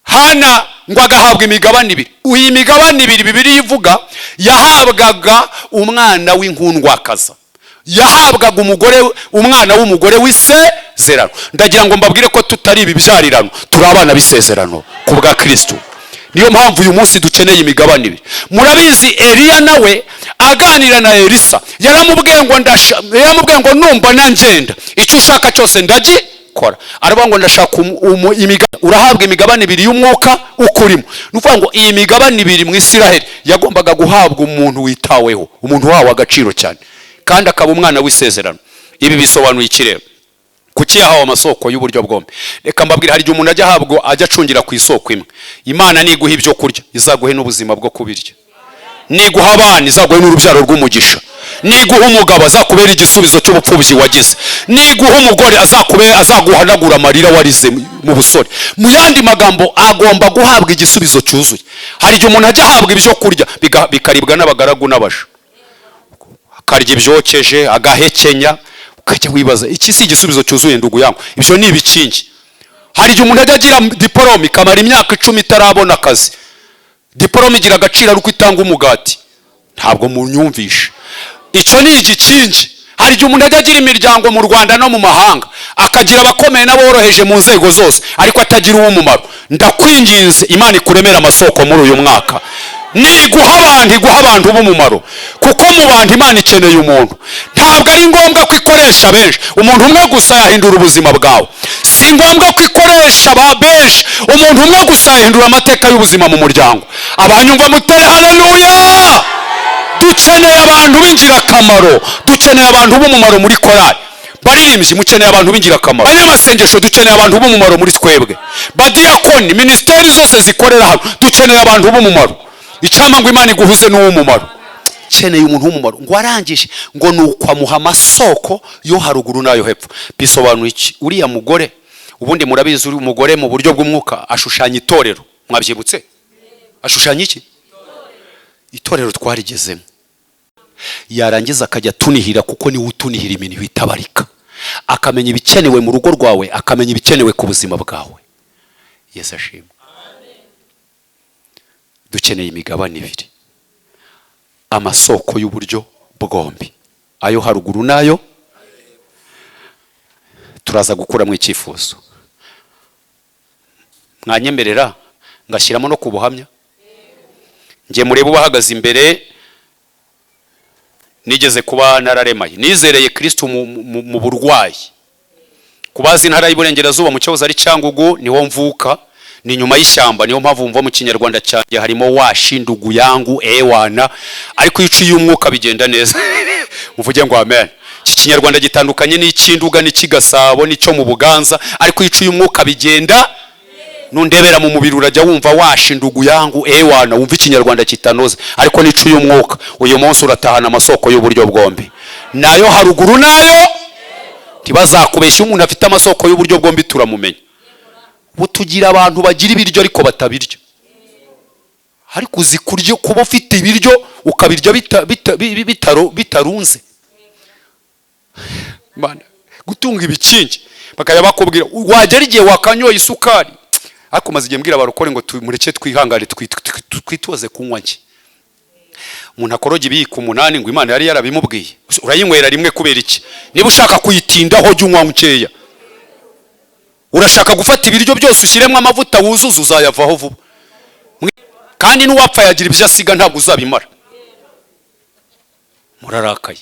Hana ngo agahabwa imigabane ibiri. Uyi migabane ibiri Bibiri ivuga yahabwaga umwana w'inkundwakaza, yahabwaga umwana w'umugore w'isezerano. Ndagira ngo mbabwire ko tutari ibibyarirano, turi abana b'isezerano ku bwa Kristo. Niyo mpamvu uyu munsi dukeneye imigabane ibiri. Murabizi Eliya nawe aganira na Elisa yaramubwiye ngo numbona ngenda icyo ushaka cyose ndagikora. Aravuga ngo ndashaka urahabwa imigabane ibiri y'umwuka ukurimo. Nuvuga ngo iyi migabane ibiri mu Isiraheli yagombaga guhabwa umuntu witaweho, umuntu wawe agaciro cyane, kandi akaba umwana w'isezerano. Ibi bisobanuye iki rero? Kuki yahawe amasoko y'uburyo bwombi? Reka mbabwire, hari igihe umuntu ajya acungira ku isoko imwe. Imana niguha ibyo kurya izaguhe n'ubuzima bwo kubirya, niguha abana izaguhe n'urubyaro rw'umugisha, niguha umugabo azakubera igisubizo cy'ubupfubyi wagize, niguha umugore azaguhanagura amarira warize mu busore. Mu yandi magambo agomba guhabwa igisubizo cyuzuye. Hari igihe umuntu ajya ahabwa ibyo kurya bikaribwa n'abagaragu n'abasha, akarya ibyokeje agahekenya, ukajya wibaza iki si igisubizo cyuzuye ndugu yangu? Ibyo ni ibikingi. Hari igihe umuntu ajya agira diplome ikamara imyaka 10 itarabona akazi. Diplome igira agaciro ari uko itanga umugati. Ntabwo munyumvisha. Icyo ni igikingi. Hari igihe umuntu ajya agira imiryango mu Rwanda no mu mahanga, akagira abakomeye n'aboroheje mu nzego zose, ariko atagira uw'umumaro. Ndakwinginze Imana ikuremera amasoko muri uyu mwaka. Iguha abantu b'umumaro, kuko mu bantu Imana ikeneye umuntu. Ntabwo ari ngombwa ko ikoresha benshi, umuntu umwe gusa yahindura ubuzima bwawe. Si ngombwa ko ikoresha benshi, umuntu umwe gusa yahindura amateka y'ubuzima mu muryango. Abanyumva mutere haleluya! Dukeneye abantu b'ingirakamaro, dukeneye abantu b'umumaro muri korali. Baririmbyi mukeneye abantu b'ingirakamaro. Abanyamasengesho dukeneye abantu b'umumaro muri twebwe. Badiyakoni, ministeri zose zikorera hano dukeneye abantu b'umumaro. Icyama ngo Imana iguhuze n'uw'umumaro. Keneye umuntu w'umumaro ngo arangije ngo nukwamuha amasoko yo haruguru nayo hepfo. Bisobanuye iki? Uriya mugore, ubundi murabizi uri umugore mu buryo bw'umwuka ashushanya itorero. Mwabyibutse? Ashushanya iki? Itorero twarigezemo. yarangiza akajya tunihira, kuko niwe utunihira imintu itabarika, akamenya ibikenewe mu rugo rwawe, akamenya ibikenewe ku buzima bwawe. Yesu ashimwe. Dukeneye imigabane ibiri, amasoko y'uburyo bwombi, ayo haruguru nayo turaza gukura mu icyifuzo. Mwanyemerera ngashyiramo no kubuhamya? Ngiye murebe ubahagaze imbere, nigeze kuba nararemaye, nizereye Kristo mu burwayi. Kubazi ntara y'Iburengerazuba mu cyahoze ari Cyangugu, niho mvuka, ni nyuma y'ishyamba, niho mpamvu mva mu Kinyarwanda cyanjye harimo washindugu yangu ewana, ariko iyo uciye umwuka bigenda neza. Muvuge ngo amen. Iki Kinyarwanda gitandukanye n'icy'Induga n'Ikigasabo n'icyo mu Buganza, ariko iyo uciye umwuka bigenda. Nundebera mu mubiri urajya wumva washindugu yangu ewana, wumva Ikinyarwanda kitanoze, ariko nicuye umwuka uyu munsi uratahana amasoko y'uburyo bwombi. Nayo haruguru nayo ntibazakubeshya, umuntu afite amasoko y'uburyo bwombi turamumenya. Butugira abantu bagira ibiryo ariko batabirya, ariko uzi kurya kuba ufite ibiryo ukabirya bitarunze. Mana gutunga ibikingi bakaya bakubwira wagera igihe wakanyoye isukari, ariko maze igihe mbwira abarokore ngo mureke twihangane twitoze kunywa nki. Umuntu akoroga ibiyiko 8 ngo Imana yari yarabimubwiye, urayinywera rimwe kubera iki? Niba ushaka kuyitindaho jya unywa nkeya. Urashaka gufata ibiryo byose ushyiremo amavuta wuzuza, uzayavaho vuba, kandi n'uwapfa yagira ibyo asiga ntabwo uzabimara. Murarakaye.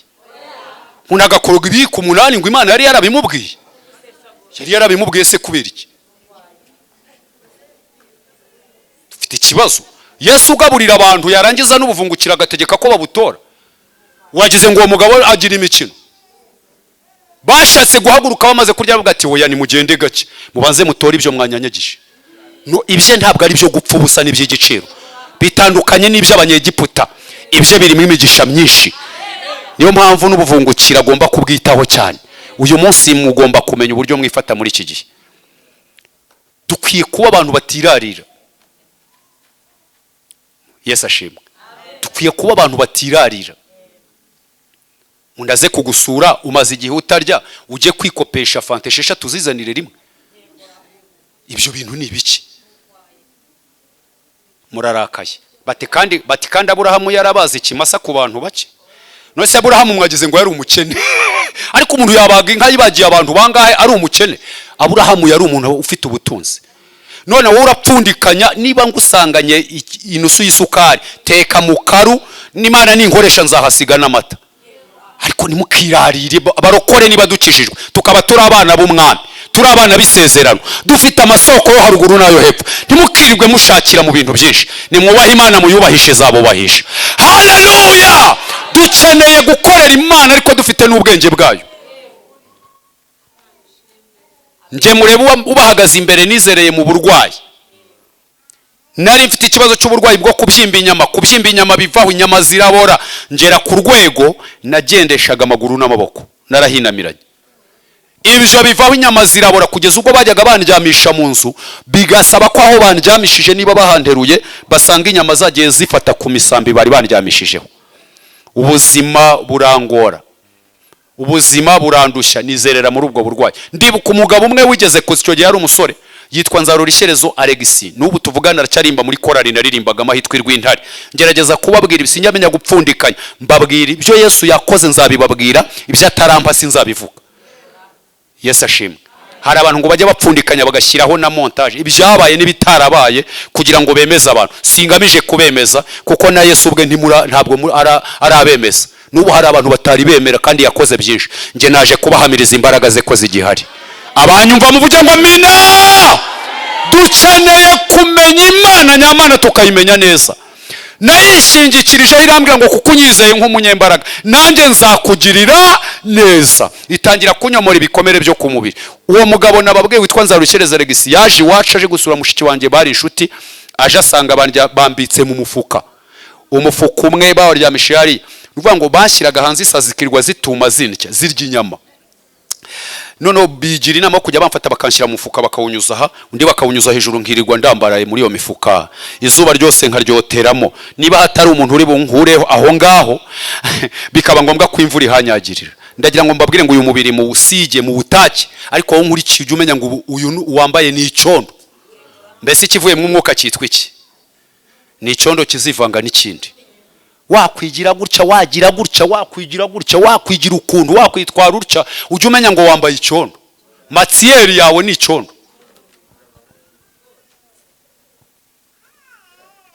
Umuntu agakoroga ibiyiko 8 ngo Imana yari yarabimubwiye, yari yarabimubwiye se kubera iki? Dufite ikibazo. Yesu ugaburira abantu yarangiza n'ubuvungukira agategeka ko babutora. Wagize ngo uwo mugabo agira imikino. Bashatse guhaguruka bamaze kurya bavuga ati oya ni mugende gake, mubanze mutore ibyo mwanyanyagisha. No, ibye ntabwo ari byo gupfa ubusa n'iby'igiciro, bitandukanye n'iby'abanyegiputa. Ibye birimo imigisha myinshi, niyo mpamvu n'ubuvungukira agomba kubwitaho cyane. Uyu munsi mugomba kumenya uburyo mwifata muri iki gihe. Dukwiye kuba abantu batirarira. Yesu ashimwe. Dukwiye kuba abantu batirarira. Mundaze kugusura umaze igihe utarya, ujye kwikopesha fanta 6 tuzizanire rimwe. Ibyo bintu ni biki? Murarakaye. Bati kandi Aburahamu yarabaze ikimasa ku bantu bake. None se Aburahamu mwagize ngo yari umukene? Ariko umuntu yabaga inka yibagiye abantu bangahe ari umukene? Aburahamu yari umuntu ufite ubutunzi. None wowe urapfundikanya, niba ngusanganye inusu y'isukari teka mu karu, n'Imana ninkoresha nzahasiga n'amata. Ariko nimukirarire abarokore, niba dukijijwe tukaba turi abana b'umwami, turi abana bisezerano, dufite amasoko yo haruguru nayo hepfo, ntimukirirwe mushakira mu bintu byinshi, nimwubaha Imana muyubahishe zabubahisha. Haleluya! Dukeneye gukorera Imana ariko dufite n'ubwenge bwayo. Nje murebe ubahagaze imbere, nizereye mu burwayi. Nari mfite ikibazo cy'uburwayi bwo kubyimba inyama bivaho, inyama zirabora, ngera ku rwego nagendeshaga amaguru n'amaboko, narahinamiranye. Ibyo bivaho inyama zirabora kugeza ubwo bajyaga bandyamisha mu nzu, bigasaba ko aho bandyamishije niba bahanderuye basanga inyama zagiye zifata ku misambi bari bandyamishijeho. Ubuzima burangora, ubuzima burandushya, nizerera muri ubwo burwayi. Ndibuka umugabo umwe wigeze icyo gihe yari umusore, yitwa Nzarurisherezo Alexis. N'ubu tuvugana aracyarimba muri korali naririmbaga amahitwe rw'intare. Ngerageza kubabwira ibisinyamenya gupfundikanya, mbabwira ibyo Yesu yakoze nzabibabwira, ibyo atarampa sinzabivuga. Yesu ashimwe. Hari abantu ngo bajya bapfundikanya bagashyiraho na montage ibyabaye n'ibitarabaye kugira ngo bemeze abantu. Singamije kubemeza kuko na Yesu ubwe ntabwo arabemeza. N'ubu hari abantu batari bemera kandi yakoze byinshi. Nge naje kubahamiriza imbaraga ze ko zigihari. Abanyumva muvuge ngo amina. Dukeneye kumenya Imana nyamana tukayimenya neza. Nayishingikirije irambwira ngo kukunyizeye nk'umunyembaraga nanjye nzakugirira neza. Itangira kunyomora ibikomere byo ku mubiri. Uwo mugabo nababwiye witwa Nzarurishereza Alexis yaje iwacu aje gusura mushiki wanjye bari inshuti, aje asanga bambitse mu mufuka. Umufuka umwe bawaryamisha yari uvuga ngo bashyiraga hanze isazikirwa zituma zirya inyama. none bigira inama kujya bamfata bakanshyira mu mufuka bakawunyuza aha undi bakawunyuza hejuru nkirirwa ndambaraye muri iyo mifuka izuba ryose nkaryoteramo niba hatari umuntu uri bunkureho aho ngaho bikaba ngombwa ko imvura ihanyagirira ndagira ngo mbabwire ngo uyu mubiri mu usige mu butaki ariko aho nkurikiye ujye umenya ngo uyu wambaye ni icondo mbese kivuye mu mwuka cyitwa iki ni icondo kizivanga n'ikindi wakwigira gutya wagira gutya wakwigira gutya wakwigira ukuntu wakwitwara utya ujye umenya ngo wambaye icondo matiyeri yawe ni icondo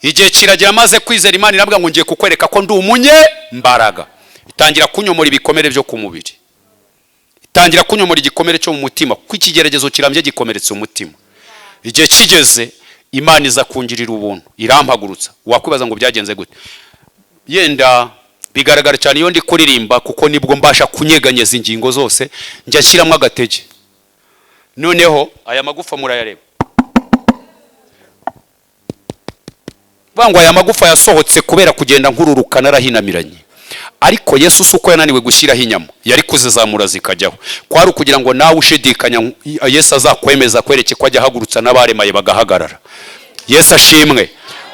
igihe kiragira maze kwizera Imana iravuga ngo ngiye kukwereka ko ndi umunye mbaraga itangira kunyomora ibikomere byo ku mubiri itangira kunyomora igikomere cyo mu mutima kuko ikigeragezo kirambye gikomeretse umutima igihe kigeze Imana iza kungirira ubuntu irampagurutsa wakwibaza ngo byagenze gute yenda bigaragara cyane iyo ndi kuririmba kuko nibwo mbasha kunyeganyeza ingingo zose njya nshyiramo agatege noneho aya magufa murayareba bangwa aya magufa yasohotse kubera kugenda nkururuka narahinamiranye ariko Yesu suko yananiwe gushyiraho inyama yari kuzizamura zikajyaho kwari kugira ngo nawe ushidikanya Yesu azakwemeza kwereke ko ajya hagurutsa n'abaremaye bagahagarara Yesu ashimwe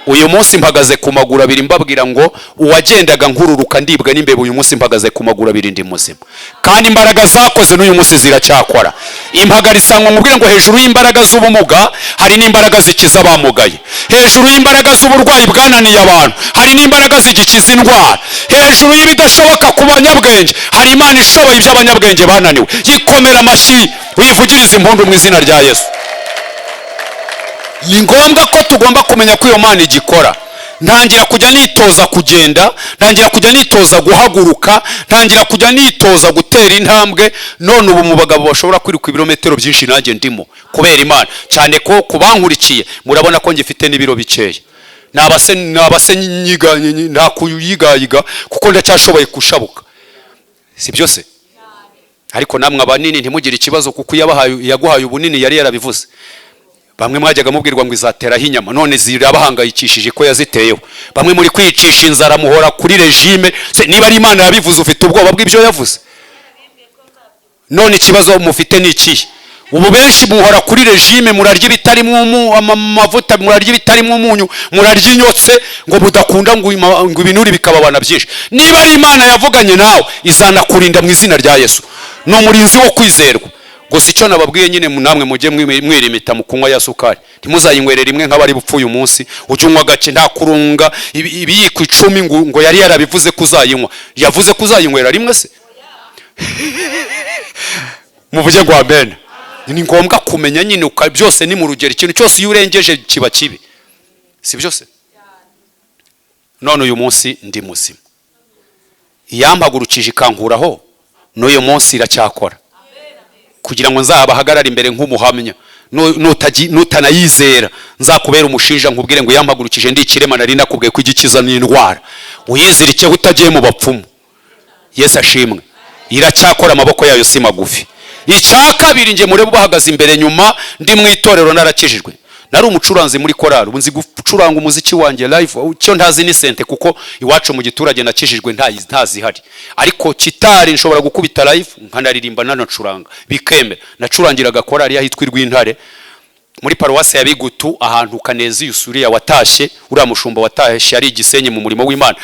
uyu munsi mpagaze ku maguru abiri mbabwira ngo uwagendaga nkururuka ndibwa n'imbebe uyu munsi mpagaze ku maguru abiri ndi muzima kandi imbaraga zakoze n'uyu munsi ziracyakora impagarisanwa mubwire ngo hejuru y'imbaraga z'ubumuga hari n'imbaraga zikiza abamugaye hejuru y'imbaraga z'uburwayi bwananiye abantu hari n'imbaraga zigikiza indwara hejuru y'ibidashoboka ku banyabwenge hari Imana ishoboye ibyo abanyabwenge bananiwe yikomera amashyi uyivugiriza impundu mu izina rya Yesu ni ngombwa ko tugomba kumenya ko iyo Mana igikora ntangira kujya nitoza kugenda ntangira kujya nitoza guhaguruka ntangira kujya nitoza gutera intambwe none ubu mu bagabo bashobora kwiruka ibirometero byinshi nanjye ndimo kubera Imana cyane ko kubankurikiye murabona ko ngifite n'ibiro bikeya nabase nyiga ntakuyigayiga kuko ndacyashoboye kushabuka si byose ariko namwe abanini ntimugire ikibazo kuko yaguhaye ubunini yari yarabivuze bamwe mwajyaga mubwirwa ngo izateraho inyama none zirabahangayikishije ko yaziteyeho bamwe muri kwicisha inzara muhora kuri regime niba ari Imana yabivuze ufite ubwoba bw'ibyo yavuze none ikibazo mufite ni iki ubu benshi muhora kuri regime murarya ibitarimo amavuta murarya ibitarimo umunyu murarya inyotse ngo budakunda ngo ibinuri bikababana byinshi niba ari Imana yavuganye nawe izanakurinda mu izina rya Yesu no murinzi wo kwizerwa gusa icyo nababwiye nyine namwe mujye mwirimita mu kunywa ya sukari ntimuzayinywere rimwe nk'abari bupfuye umunsi ujye unywa gake nta kurunga ibiyiko 10 ngo yari yarabivuze kuzayinywa yavuze kuzayinywera rimwe se muvuge ngo amen ni ngombwa kumenya nyine byose ni mu rugero ikintu cyose iyo urengeje kiba kibi si byose none uyu munsi ndi muzima yampagurukije ikankuraho n'uyu munsi iracyakora kugira ngo nzabahagarara imbere nk'umuhamya nutanayizera nzakubera umushinja nkubwire ngo yampagurukije ndi ikirema nari nakubwiye ko igikiza n'indwara uyizirike utagiye mu bapfumu Yesu ashimwe iracyakora amaboko yayo si magufi icya kabiri nge murebe bahagaze imbere nyuma ndi mu itorero narakijijwe nari umucuranzi muri korali ubu nzi gucuranga umuziki wanjye live cyo ntazi ni sente kuko iwacu mu giturage nakijijwe ntazihari ariko kitari nshobora gukubita live nkanaririmba nanacuranga bikemera nacurangiraga korali yahitwa Rwintare muri paruwasi ya Bigutu ahantu Kanezi Yusuriya watashye uriya mushumba watashye ari Gisenyi mu murimo w'Imana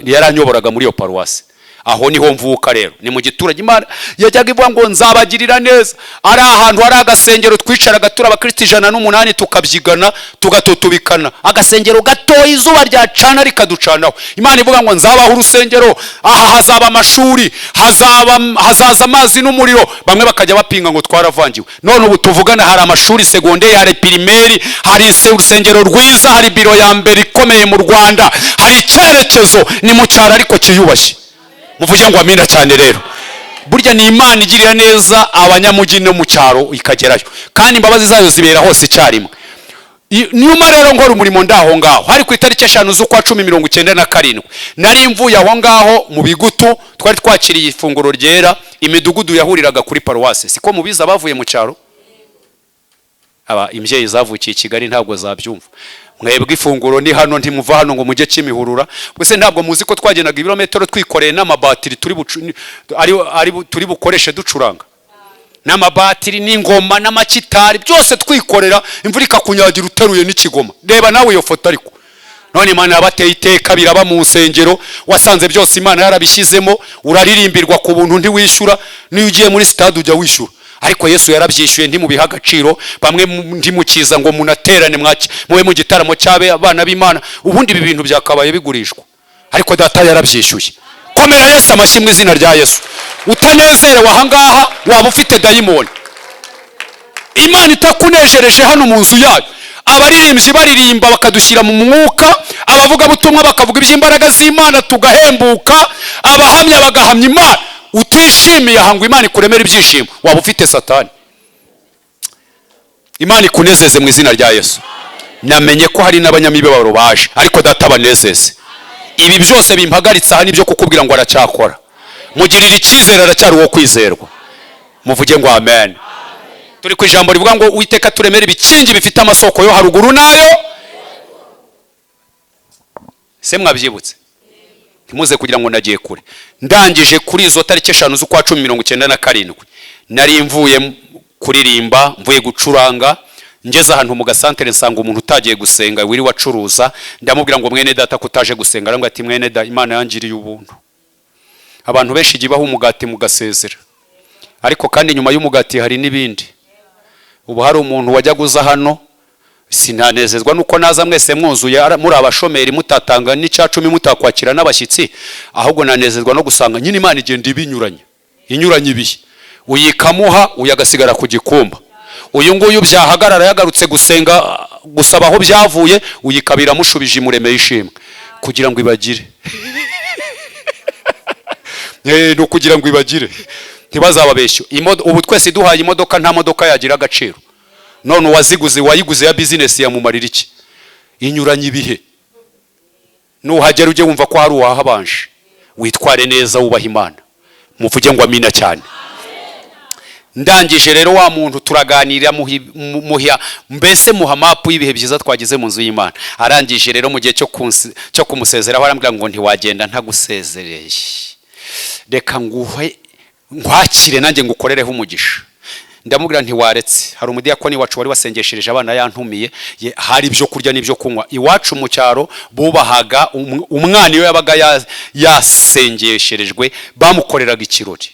yaranyoboraga muri iyo paruwasi aho niho mvuka rero ni mu giturage Imana yajyaga ivuga ngo nzabagirira neza ari ahantu hari agasengero twicaraga turi abakristo 108 tukabyigana tugatutubikana agasengero gato izuba rya cana rikaducanaho Imana ivuga ngo nzabaho urusengero aha hazaba amashuri hazaza amazi n'umuriro bamwe bakajya bapinga ngo twaravangiwe none ubu tuvugana hari amashuri secondaire hari primaire hari urusengero rwiza hari biro ya mbere ikomeye mu Rwanda hari icyerekezo ni mu cyaro ariko kiyubashye muvuge ngo amina cyane rero burya ni Imana igirira neza abanyamugi no mu cyaro ikagerayo kandi imbabazi zayo zibera hose cyarimwe nyuma rero nkora umurimo ndaho ngaho hari ku itariki 5 z'ukwa 10/97 nari mvuye aho ngaho mu Bigutu twari twakiriye ifunguro ryera imidugudu yahuriraga kuri paruwase siko mubiza bavuye mu cyaro aba imbyeyi zavukiye i Kigali ntabwo zabyumva mwebwe ifunguro ni hano ntimuva hano ngo mujye Kimihurura bose ntabwo muzi ko twagenaga ibirometero twikoreye n'amabatiri turi bukoreshe ducuranga n'amabatiri n'ingoma n'amakitari byose twikorera, imvura ikakunyagira uteruye n'ikigoma. Reba nawe iyo foto ariko. None Imana yabateye iteka biraba mu nsengero, wasanze byose Imana yarabishyizemo, uraririmbirwa ku buntu ntiwishyura, niyo ugiye muri stade ujya wishyura. Ariko Yesu yarabyishyuye ntimubiha agaciro, bamwe ndimukiza ngo munaterane mube mu gitaramo cyabe abana b'Imana. Ubundi ibi bintu byakabaye bigurishwa, ariko data yarabyishyuye. Komera Yesu amashyi mu izina rya Yesu. Utanezerewe ahangaha waba ufite dayimoni. Imana itakunejereje hano mu nzu yayo. Abaririmbyi baririmba bakadushyira mu mwuka, abavuga butumwa bakavuga iby'imbaraga z'Imana tugahembuka, abahamya bagahamya Imana. Utishimiye ahangwa Imana ikuremera ibyishimo, waba ufite satani. Imana ikunezeze mu izina rya Yesu. Namenye ko hari n'abanyamibabaro baje, ariko data banezeze. Ibi byose bimpagaritse aha nibyo kukubwira ngo aracyakora. Mugirira icyizere, aracyari uwo kwizerwa. Muvuge ngo amen. Turi ku ijambo rivuga ngo Uwiteka turemere ibikingi bifite amasoko yo haruguru nayo. Se mwabyibutse? Ntimuze kugira ngo nagiye kure. Ndangije kuri izo tariki 5 z'ukwa 10/97 nari mvuye kuririmba, mvuye gucuranga, ngeze ahantu mu gasantere nsanga umuntu utagiye gusenga wiri wacuruza. Ndamubwira ngo mwene data kutaje gusenga, arambwira ati mwene da Imana yangiriye ubuntu. Abantu benshi gibaho umugati mugasezera, ariko kandi nyuma y'umugati hari n'ibindi. Ubu hari umuntu wajya guza hano, sinanezezwa nuko naza mwese mwuzuye muri abashomeri mutatanga n'icacumi mutakwakira n'abashyitsi, ahubwo nanezezwa no gusanga nyine Imana igenda ibinyuranye ibihe. Uyikamuha uyagasigara ku gikumba. Uyu nguyu byahagarara yagarutse gusenga gusaba aho byavuye, uyikabira mushubije imuremeye ishimwe kugira ngo ibagire. No kugira ngo ibagire ntibazababeshyo. Ubu twese duhaye imodoka, nta modoka yagira agaciro. None wayiguze ya business yamumarira iki? Inyuranye ibihe. Nuhagera ujye wumva ko hari uwahabanje. Witware neza, wubaha Imana. Muvuge ngo amina cyane. Ndangije rero wa muntu turaganira muhya mbese muha mapu y'ibihe byiza twagize mu nzu y'Imana. Arangije rero mu gihe cyo kumusezeraho arambwira ngo ntiwagenda ntagusezereye. Reka nguhe nkwakire nanjye ngukorereho umugisha. Ndamubwira ntiwaretse. Hari umudiyakoni wacu wari wasengeshereje abana yantumiye, hari ibyo kurya n'ibyo kunywa. Iwacu mu cyaro bubahaga umwana iyo yabaga yasengesherejwe bamukoreraga ikirori.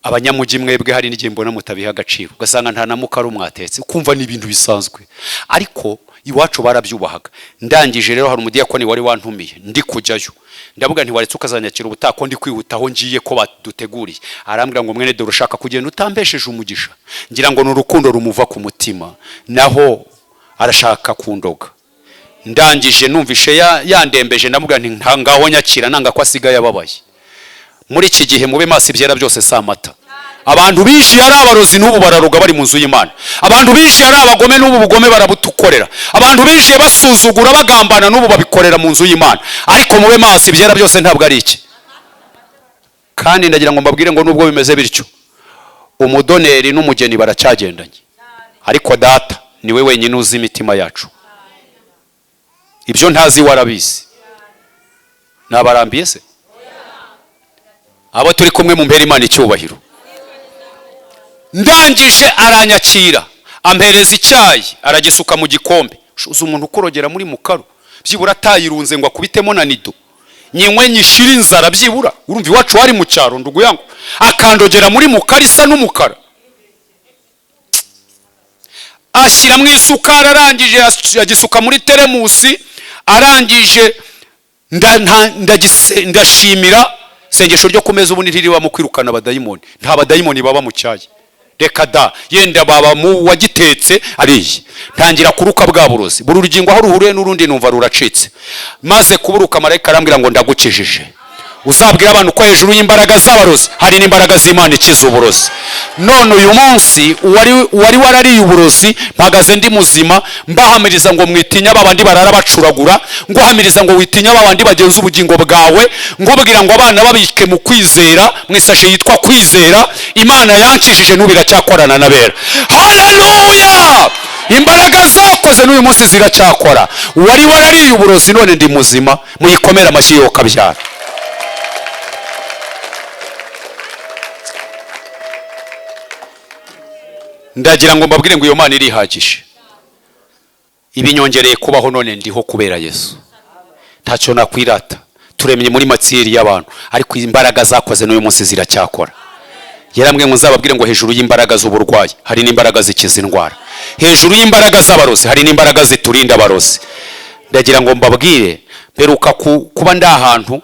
Abanyamujyi mwebwe hari n'igihe mbona mutabiha agaciro, ugasanga nta namuka ari umwatetse, ukumva ni ibintu bisanzwe, ariko iwacu barabyubahaga. Ndangije rero hari umudiyakoni wari wantumiye ndi kujyayo. Ndavuga ntiwaretse ukazanyakira ubutako ndi kwihutaho ngiye ko baduteguriye. Arambwira ngo mwene dore ushaka kugenda utambesheje umugisha. Ngira ngo n'urukundo rumuva ku mutima, naho arashaka kundoga. Ndangije numvishe yandembeje, ndamubwira nti ntangaho nyakira nanga ko asigaye ababaye. Muri iki gihe mube maso ibyera byose samata. Abantu bishi ari abarozi n'ubu bararuga bari mu nzu y'Imana. Abantu bishi ari abagome n'ubu bugome barabutukorera. Abantu bishi basuzugura bagambana n'ubu babikorera mu nzu y'Imana. Ariko mube maso ibyera byose ntabwo ari iki. Kandi ndagira ngo mbabwire ngo nubwo bimeze bityo, umudoneri n'umugeni baracyagendanye. Ariko data niwe wenyine uzi imitima yacu. Ibyo ntazi warabizi. Nabarambiye se? Abo turi kumwe mu mpera Imana icyubahiro. Ndangije aranyakira, ampereza icyayi, aragisuka mu gikombe. Uzi umuntu ukorogera muri mukaru, byibura atayirunze ngo akubitemo na nido. Nyinywe nyishira inzara byibura. Urumva iwacu wari mu cyaro ndugu yangu. Akandogera muri mukari isa n'umukara. Ashyira mu isukari, arangije agisuka muri teremusi, arangije ndashimira sengesho ryo kumeza ubu ntiririba mu kwirukana abadayimoni. Nta badayimoni baba mu cyayi. Reka da yenda baba mu wagitetse ariye. Ntangira kuruka bwa burozi. Buri rugingo aho ruhuriye n'urundi numva ruracitse. Maze kuburuka marayika arambwira ngo ndagukijije. Uzabwira abantu ko hejuru y'imbaraga z'abarozi hari n'imbaraga z'Imana ikiza uburozi. None uyu munsi wari warariye uburozi, mpagaze ndi muzima, mbahamiriza ngo mwitinya babandi barara bacuragura, ngo hamiriza ngo witinya babandi bagenza ubugingo bwawe, ngubwira ngo abana babike mu kwizera, mwisashe yitwa kwizera. Imana yankijije n'ubira cyakorana nabera. Haleluya! Imbaraga zakoze n'uyu munsi ziracyakora. Wari warariye uburozi none ndi muzima, muyikomera amashyi yo kabyara. ndagira ngo mbabwire ngo iyo Mana irihagije. Ibinyongereye kubaho none ndiho kubera Yesu. Ntacyo nakwirata. Turemye muri matsiri y'abantu, ariko imbaraga zakoze n'uyu munsi ziracyakora. Yarambwiye ngo nzababwire ngo hejuru y'imbaraga z'uburwayi hari n'imbaraga zikiza indwara. Hejuru y'imbaraga z'abarozi hari n'imbaraga ziturinda abarozi. Ndagira ngo mbabwire beruka kuba ndahantu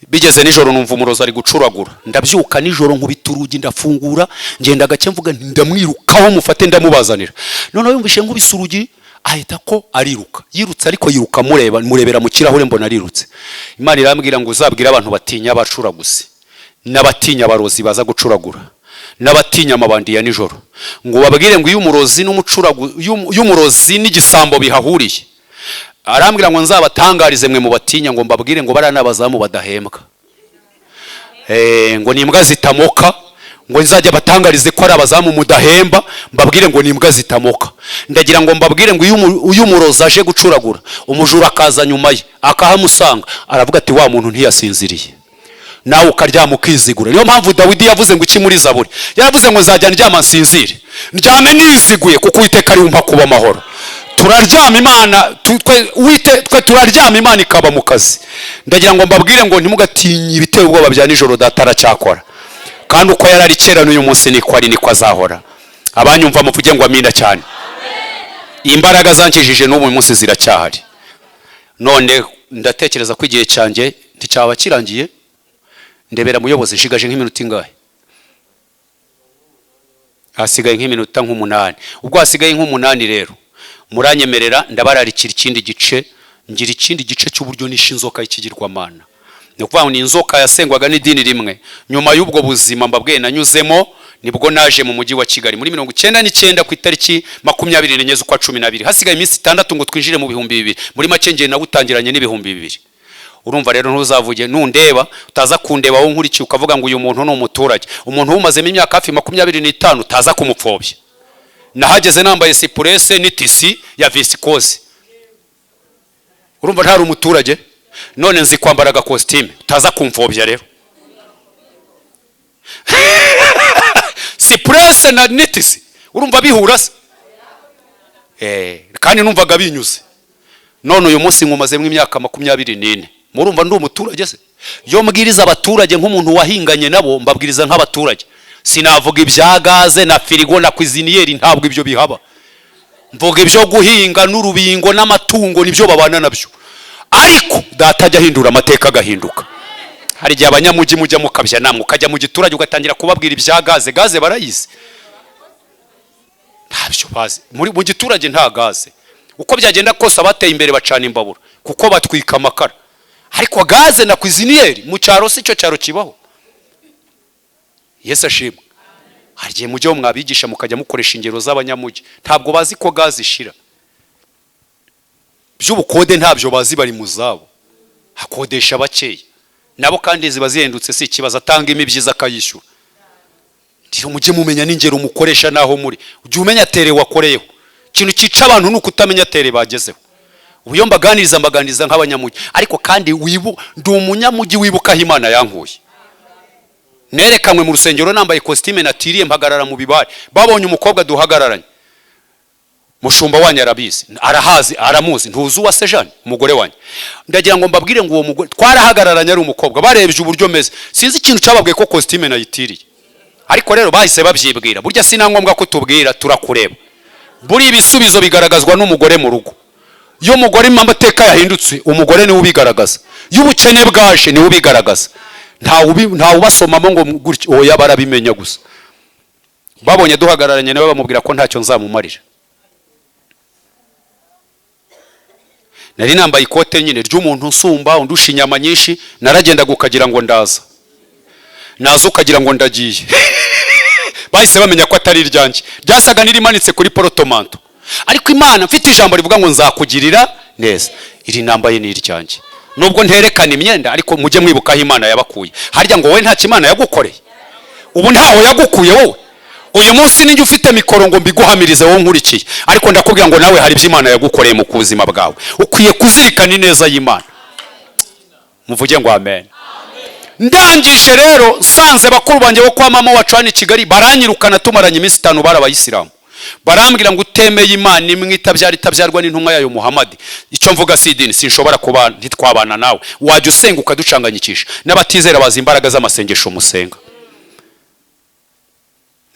bigeze nijoro numva umurozi ari gucuragura. Ndabyuka nijoro nkubita urugi ndafungura ngenda gake mvuga ndamwirukaho mufate ndamubazanira. None yumvishe nkubise urugi ahita ko ariruka. Yirutse ariko yiruka murebera mu kirahure mbona arirutse. Imana irambwira ngo uzabwire abantu batinya abacuraguzi n'abatinya abarozi baza gucuragura n'abatinya amabandi ya nijoro ngo babwire ngo iyo umurozi y'umurozi n'igisambo bihahuriye. Arambwira ngo nzabatangarize mwe mu batinya ngo mbabwire ngo barana abazamu badahembwa. Ngo nimbwa zitamoka ngo nzajya batangarize ko ari abazamu mudahemba mbabwire ngo nimbwa zitamoka. Ndagira ngo mbabwire ngo uyu umurozi aje gucuragura umujura akaza nyuma ye akahamusanga aravuga ati wa muntu ntiyasinziriye nawe ukaryama ukizigura. Niyo mpamvu Dawidi yavuze ngo iki muri Zaburi yaravuze ngo nzajya ndyama nsinzire ndyame niziguye kuko Uwiteka ari umpa kuba amahoro. Turaryama Imana twe turaryama Imana ikaba mu kazi. Ndagira ngo mbabwire ngo ntimugatinye ibiteye ubwoba bya nijoro data aracyakora, kandi uko yarari kera n'uyu munsi niko ari niko azahora. Abanyumva muvuge ngo amina cyane. Imbaraga zankijije n'ubu munsi ziracyahari. None ndatekereza ko igihe cyanjye nticyaba kirangiye. Ndebera muyobozi nshigaje nk'iminota ingahe? Hasigaye nk'iminota nk'umunani. Ubwo hasigaye nk'umunani rero muranyemerera ndabararikira ikindi gice, ngira ikindi gice cy'uburyo nishe inzoka y'ikigirwamana. Ni ukuvuga ngo ni inzoka yasengwaga n'idini rimwe. Nyuma y'ubwo buzima mbabwiye nanyuzemo nibwo naje mu mujyi wa Kigali muri 1999 ku itariki 24 z'ukwa 12. Hasigaye iminsi 6 ngo twinjire mu 2000. Muri make ngiye nawutangiranye n'ibihumbi 2000. Urumva rero ntuzavuge nundeba utaza kundeba wowe nkurikiye ukavuga ngo uyu muntu ni umuturage. Umuntu umazemo imyaka hafi 25 utaza kumupfobya. Nahageze nambaye sipurese n'itisi ya visikoze. Urumva ntari umuturage. None nzi kwambara agakositime utaza kumfobya rero. Sipurese na n'itisi urumva bihura se? Kandi numvaga binyuze. None uyu munsi nkumazemo imyaka 24. Murumva ndi umuturage se? Yo mbwiriza abaturage nk'umuntu wahinganye nabo mbabwiriza nk'abaturage. Sinavuga ibya gaze na firigo na cuisinieri, ntabwo ibyo bihaba. Mvuga ibyo guhinga n'urubingo n'amatungo nibyo babana nabyo. Ariko data ajya ahindura amateka agahinduka. Hari igihe abanyamugi mujya mukabya namwe ukajya mu giturage ugatangira kubabwira ibya gaze barayizi. Ntabyo bazi. Mu giturage nta gaze. Uko byagenda kose abateye imbere bacana imbabura kuko batwika amakara. Ariko gaze na cuisinieri mu cyaro si cyo cyaro kibaho. Yesu ashimwe. Hari igihe mujye mwabigisha mukajya mukoresha ingero z'abanyamugi. Ntabwo bazi ko gaze ishira. By'ubukode ntabyo bazi bari mu zabo. Hakodesha bakeya. Nabo kandi ziba zihendutse si ikibazo atanga imibyiza akayishyura. Ndiro mujye mumenya n'ingero mukoresha naho muri. Ujye umenya tere wakoreyeho. Kintu kica abantu nuko utamenya tere bagezeho. Ubuyo mbaganiriza nk'abanyamugi. Ariko kandi ndi umunyamugi wibuka aho Imana yankuye. Nerekanwe mu rusengero nambaye costume natiriye mpagarara mu bibare. Babonye umukobwa duhagararanye. Mushumba wanyu arabizi, arahazi, aramuzi, ntuzu wa Sejane umugore wanyu. Ndagira ngo mbabwire ngo uwo mugore twarahagararanye ari umukobwa barebye uburyo meze. Sinzi ikintu cyababwiye ko costume nayitiriye. Ariko rero bahise babyibwira. Burya sinangombwa ko tubwira turakureba. Buri ibisubizo bigaragazwa n'umugore mu rugo. Iyo umugore amateka yahindutse umugore ni ubigaragaza. Iyo ubukene bwaje ni ubigaragaza. Nta ubasomamo ngo gutyo oya barabimenya gusa. Babonye duhagararanye nawe bamubwira ko ntacyo nzamumarira. Nari nambaye ikote nyine ry'umuntu nsumba undusha inyama nyinshi, naragenda gukagira ngo ndaza. Nazo ukagira ngo ndagiye. Bahise bamenya ko atari iryanjye. Ryasaga nirimanitse kuri porotomanto. Ariko Imana mfite ijambo rivuga ngo nzakugirira neza. Iri nambaye ni iryanjye. Nubwo nterekana imyenda ariko mujye mwibuka aho Imana yabakuye. Harya ngo wowe nta kimana yagukoreye. Ubu ntaho yagukuye wowe. Uyu munsi ninjye ufite mikoro ngo mbiguhamirize wowe nkurikiye. Ariko ndakubwira ngo nawe hari iby'Imana yagukoreye mu buzima bwawe. Ukwiye kuzirikana neza y'Imana. Muvuge ngo amen. ndangije rero nsanze bakuru banjye bo kwa mama wacu hano i Kigali baranyirukana tumaranye iminsi 5 bari abayisilamu barambwira ngo utemeye Imana imwe itabyarwa n'intumwa yayo Muhammad icyo mvuga si idini sinshobora kuba ntitwabana nawe wajya usenga ukaducanganyikisha n'abatizera bazi imbaraga z'amasengesho musenga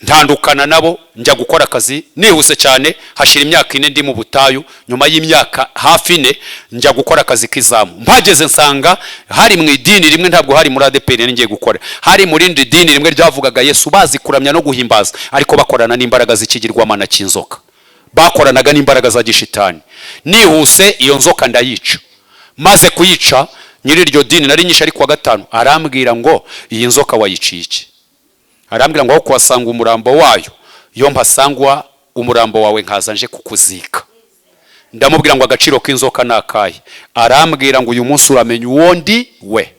ntandukana nabo njya gukora akazi nihuse cyane hashira imyaka 4 ndi mu butayu nyuma y'imyaka hafi 4 njya gukora akazi k'izamu mpageze nsanga hari mu idini rimwe ntabwo hari muri ADPR ngiye gukora hari muri indi dini rimwe ryavugaga Yesu bazi kuramya no guhimbaza ariko bakorana n'imbaraga z'ikigirwamana cy'inzoka bakoranaga n'imbaraga za gishitani nihuse iyo nzoka ndayica maze kuyica nyiri iryo dini nari nyisha ariko wa gatanu arambwira ngo iyi nzoka wayiciye iki arambwira ngo aho kuhasanga umurambo wayo yo mpasangwa umurambo wawe nkazanje kukuzika ndamubwira ngo agaciro k'inzoka nakaye arambwira ngo uyu munsi uramenya uwondi we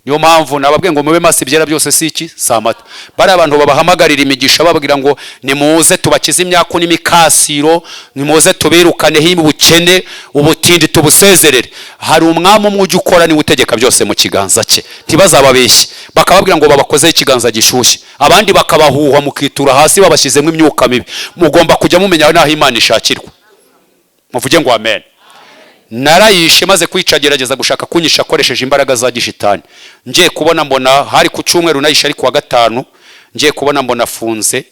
niyo mpamvu nababwiye ngo mube maso ibyera byose si iki samata bari abantu babahamagarira imigisha bababwira ngo nimuze tubakize imyaka n'imikasiro nimuze tubirukane himi ubukene ubutindi tubusezerere hari umwami umwe ujya ukora ni utegeka byose mu kiganza cye ntibazababeshye bakababwira ngo babakozeho ikiganza gishushye abandi bakabahuha mukitura hasi babashizemo imyuka mibi mugomba kujya mumenya naho Imana ishakirwa muvuge ngo amen narayishe maze kwica gerageza gushaka kunyisha akoresheje imbaraga za gishitani ngiye kubona mbona hari ku cyumweru nayisha ariko wa gatanu ngiye kubona mbona afunze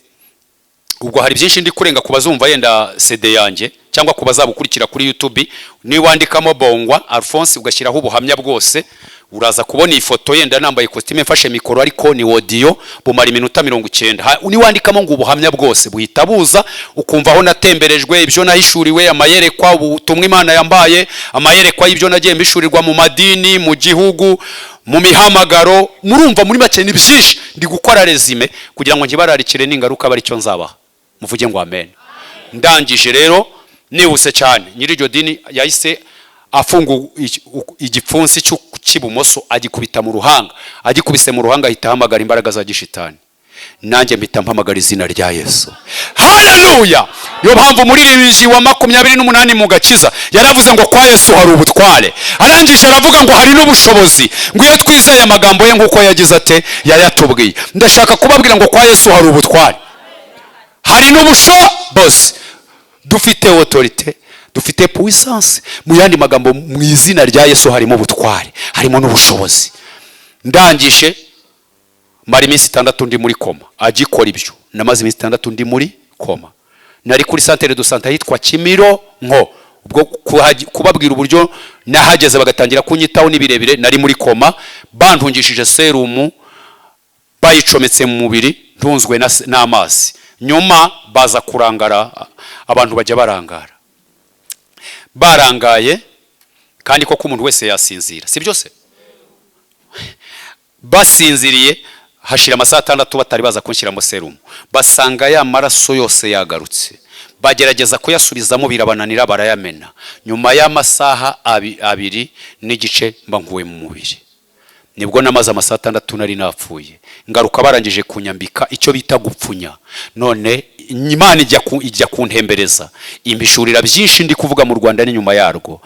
ubwo hari byinshi ndi kurenga kubazumva yenda CD yanjye cyangwa kubazabukurikira kuri YouTube ni wandikamo Bongwa Alphonse ugashyiraho ubuhamya bwose uraza kubona ifoto yenda nambaye costume mfashe mikoro ariko ni audio bumara iminota 90 ni wandikamo ngo ubuhamya bwose buhita buza ukumva aho natemberejwe ibyo nahishuriwe amayerekwa ubutumwa Imana yambaye amayerekwa y'ibyo nagiye mbishurirwa mu madini mu gihugu mu mihamagaro murumva muri make ni byinshi ndi gukora resume kugira ngo nkibararikire n'ingaruka bari cyo nzabaha muvuge ngo amen ndangije rero nihuse cyane nyiri iryo dini yahise afungu igipfunsi cy'ibumoso agikubita mu ruhanga agikubise mu ruhanga ahita hamagara imbaraga za gishitani nanjye mpita mpamagara izina rya Yesu haleluya yo mpamvu muri Levizi wa 28 mu gakiza yaravuze ngo kwa Yesu hari ubutware arangije aravuga ngo hari n'ubushobozi ngo iyo twizeye amagambo ye nguko yagize ate yayatubwiye ndashaka kubabwira ngo kwa Yesu hari ubutware hari n'ubushobozi dufite autorité dufite puissance mu yandi magambo mu izina rya Yesu harimo ubutware harimo n'ubushobozi ndangije mari iminsi 6 ndi muri koma agikora ibyo namaze iminsi 6 ndi muri koma nari kuri centre de santé yitwa Kimiro nko ubwo kubabwira uburyo nahageze bagatangira kunyitaho nibirebire nari muri koma bantungishije serumu bayicometse mu mubiri ntunzwe n'amazi nyuma baza kurangara abantu bajya barangaye kandi ko umuntu wese yasinzira si byose basinziriye hashira amasaha 6 batari baza kunshyiramo serumu basanga ya maraso yose yagarutse bagerageza kuyasubizamo birabananira barayamena nyuma y'amasaha 2 n'igice mba nguwe mu mubiri nibwo namaze amasaha 6 nari napfuye ngaruka barangije kunyambika icyo bita gupfunya none Imana ijya kuntembereza imbishurira byinshi ndi kuvuga mu Rwanda n'inyuma yarwo